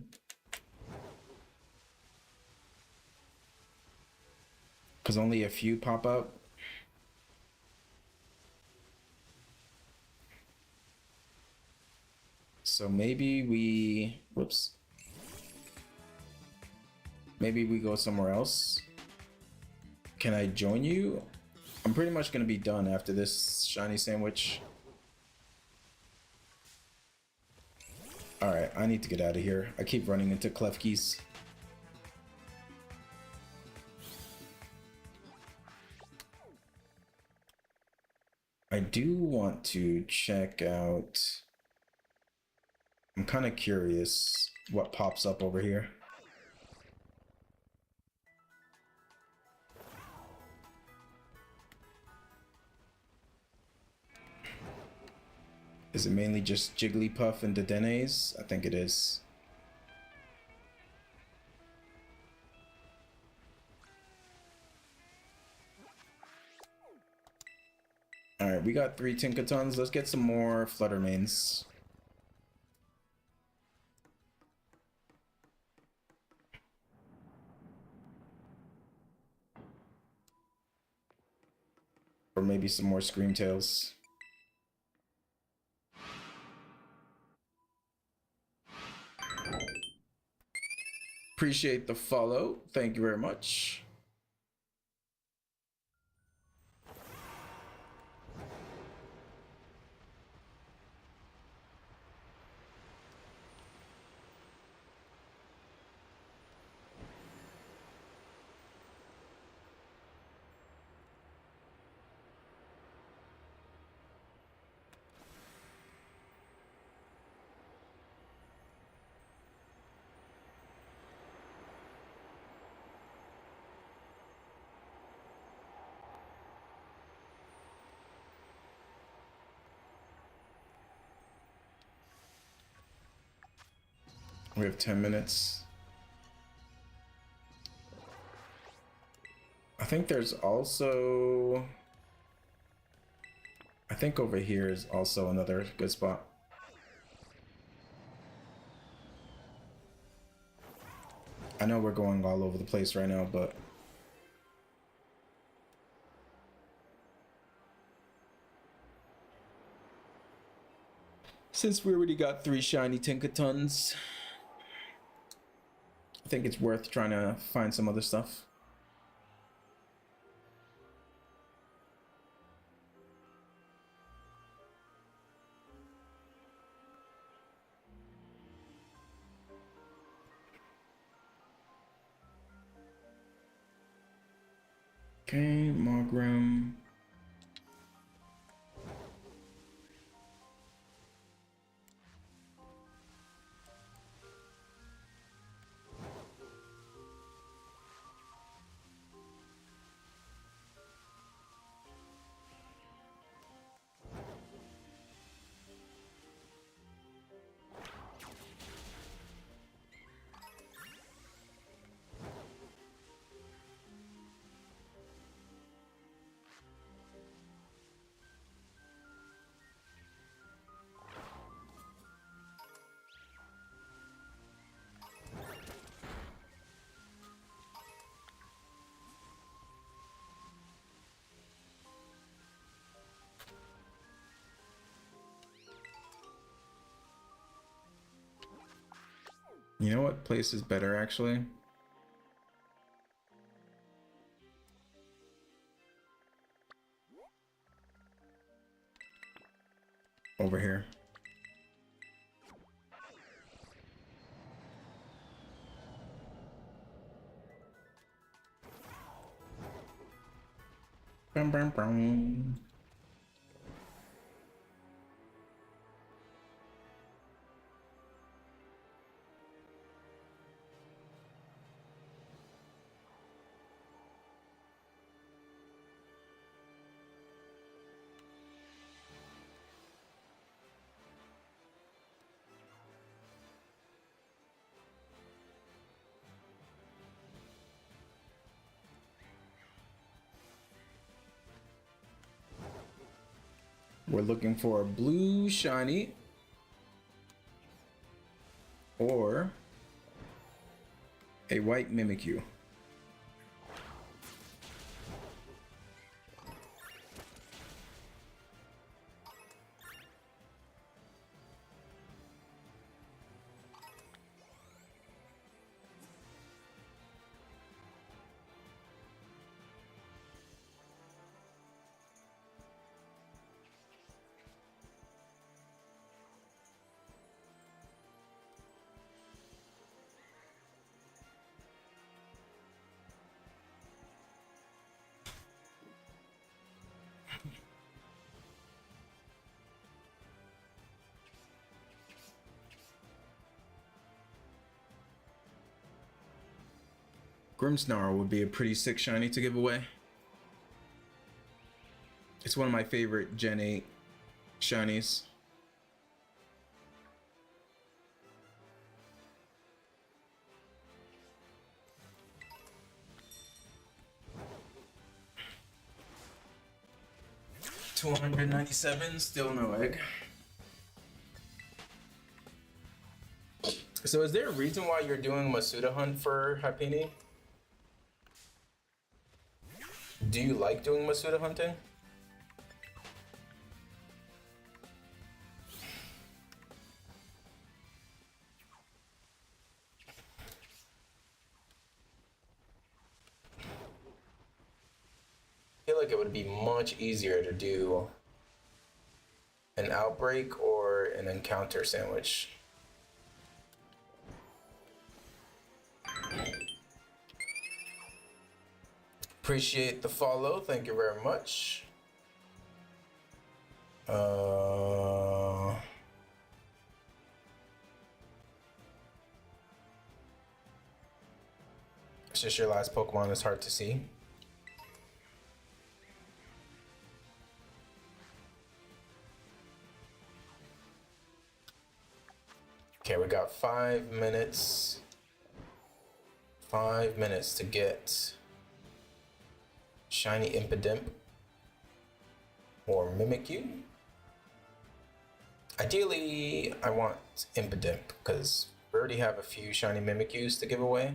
Because only a few pop up. So maybe we, whoops. Maybe we go somewhere else. Can I join you? I'm pretty much gonna be done after this shiny sandwich. All right, I need to get out of here. I keep running into Klefki's. I do want to check out. I'm kind of curious what pops up over here. Is it mainly just Jigglypuff and Dedennes? I think it is. Alright, we got 3 Tinkatons. Let's get some more Fluttermanes. Or maybe some more Screamtails. Appreciate the follow. Thank you very much. We have 10 minutes. I think there's also... I think over here is also another good spot. I know we're going all over the place right now, but since we already got 3 shiny Tinkatons, I think it's worth trying to find some other stuff. Okay, Mogram. You know what place is better, actually? Over here. Brum, brum, brum. We're looking for a blue shiny or a white Mimikyu. Grimmsnarl would be a pretty sick shiny to give away. It's one of my favorite Gen 8 shinies. $297, still no egg. So is there a reason why you're doing Masuda hunt for Happiny? Do you like doing Masuda hunting? I feel like it would be much easier to do an outbreak or an encounter sandwich. Appreciate the follow. Thank you very much. It's just your last Pokemon is hard to see. Okay, we got 5 minutes. 5 minutes to get shiny Impidimp or Mimikyu. Ideally, I want Impidimp because we already have a few shiny Mimikyus to give away.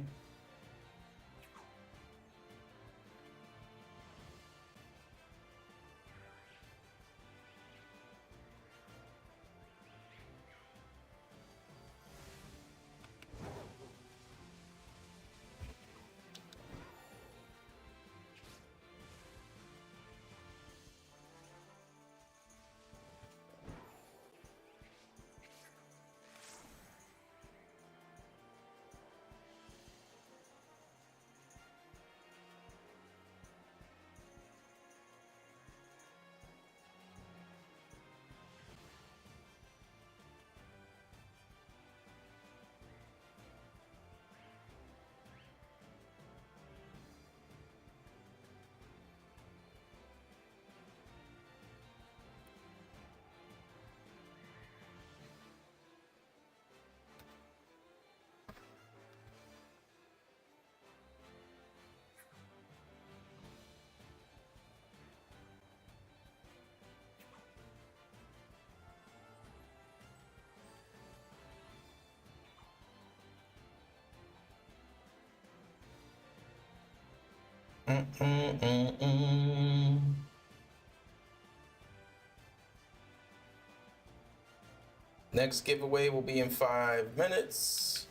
Next giveaway will be in 5 minutes.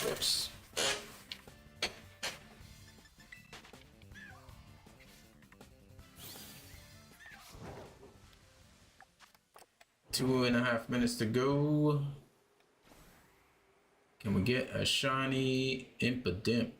Oops. Two and a half minutes to go. Can we get a shiny Impidimp?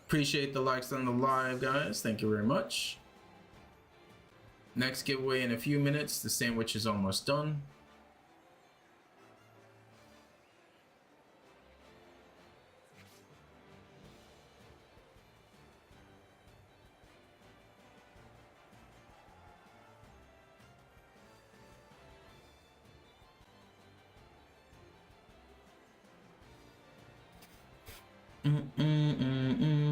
Appreciate the likes on the live, guys. Thank you very much. Next giveaway in a few minutes. The sandwich is almost done. Mm-mm-mm-mm.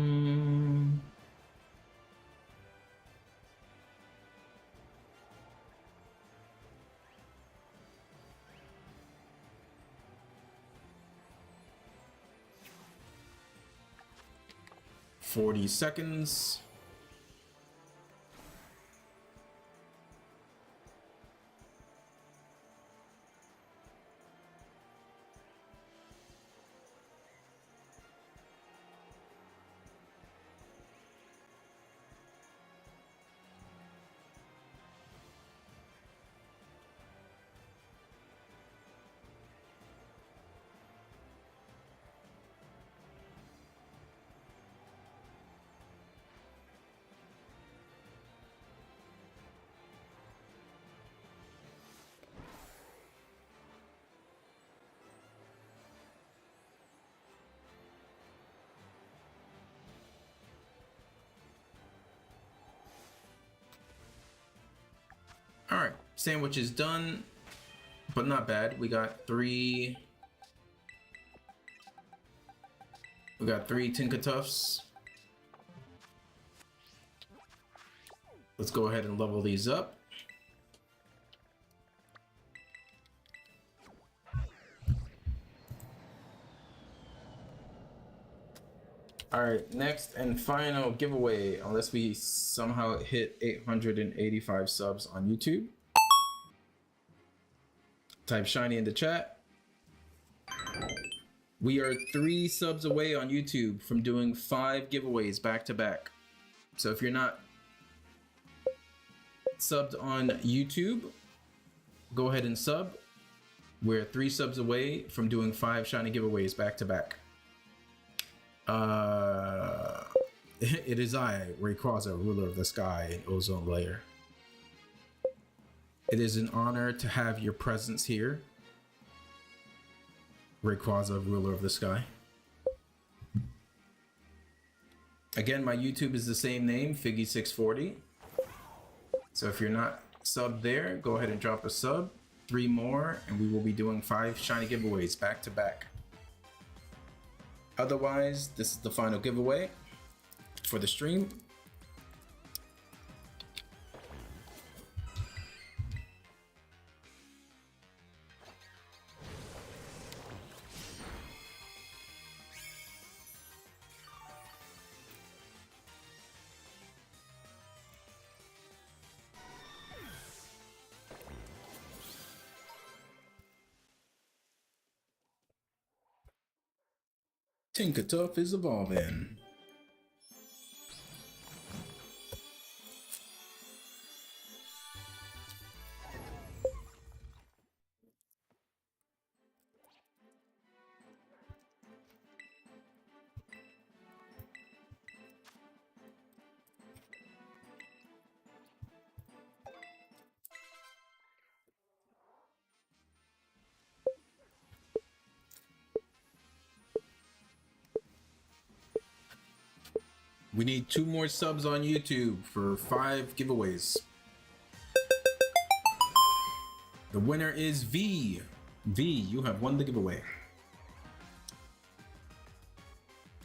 40 seconds. All right, sandwich is done, but not bad. We got three Tinkatuffs. Let's go ahead and level these up. All right, next and final giveaway, unless we somehow hit 885 subs on YouTube. Type shiny in the chat. We are 3 subs away on YouTube from doing 5 giveaways back to back. So if you're not subbed on YouTube, go ahead and sub. We're 3 subs away from doing 5 shiny giveaways back to back. It is I, Rayquaza, ruler of the sky and ozone layer. It is an honor to have your presence here, Rayquaza, ruler of the sky. Again, my YouTube is the same name, Figgy640. So if you're not subbed there, go ahead and drop a sub. 3 more, and we will be doing 5 shiny giveaways back to back. Otherwise, this is the final giveaway for the stream. Tinkertuff is evolving. We need 2 more subs on YouTube for 5 giveaways. The winner is V. V, you have won the giveaway.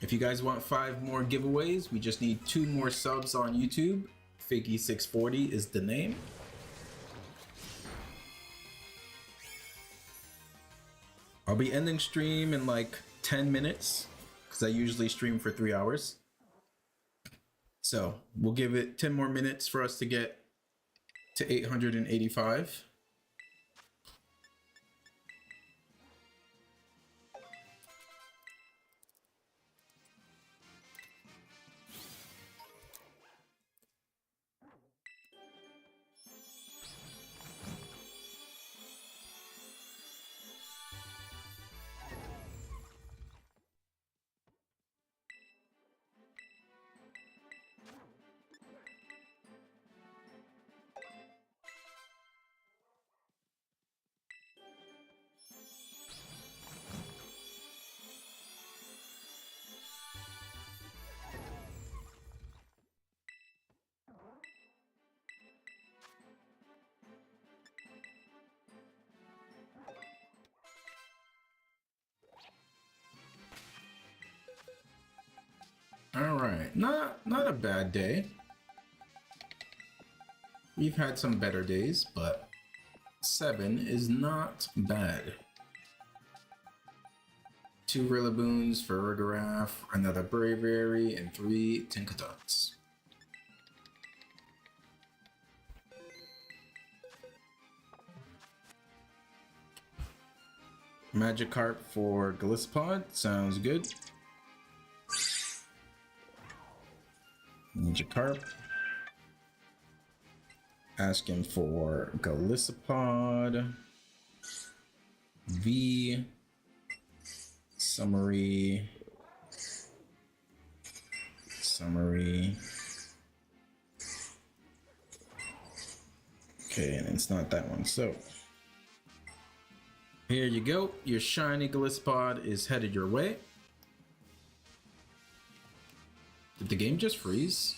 If you guys want 5 more giveaways, we just need 2 more subs on YouTube. Figgy640 is the name. I'll be ending stream in like 10 minutes because I usually stream for 3 hours. So we'll give it 10 more minutes for us to get to 885. All right, not a bad day. We've had some better days, but 7 is not bad. 2 Rillaboons for Farigiraf, another Braviary, and 3 Tinkatonks. Magikarp for Golisopod, sounds good. Magikarp. Asking for Golisopod. V. Summary. Okay, and it's not that one, so. Here you go. Your shiny Golisopod is headed your way. Did the game just freeze?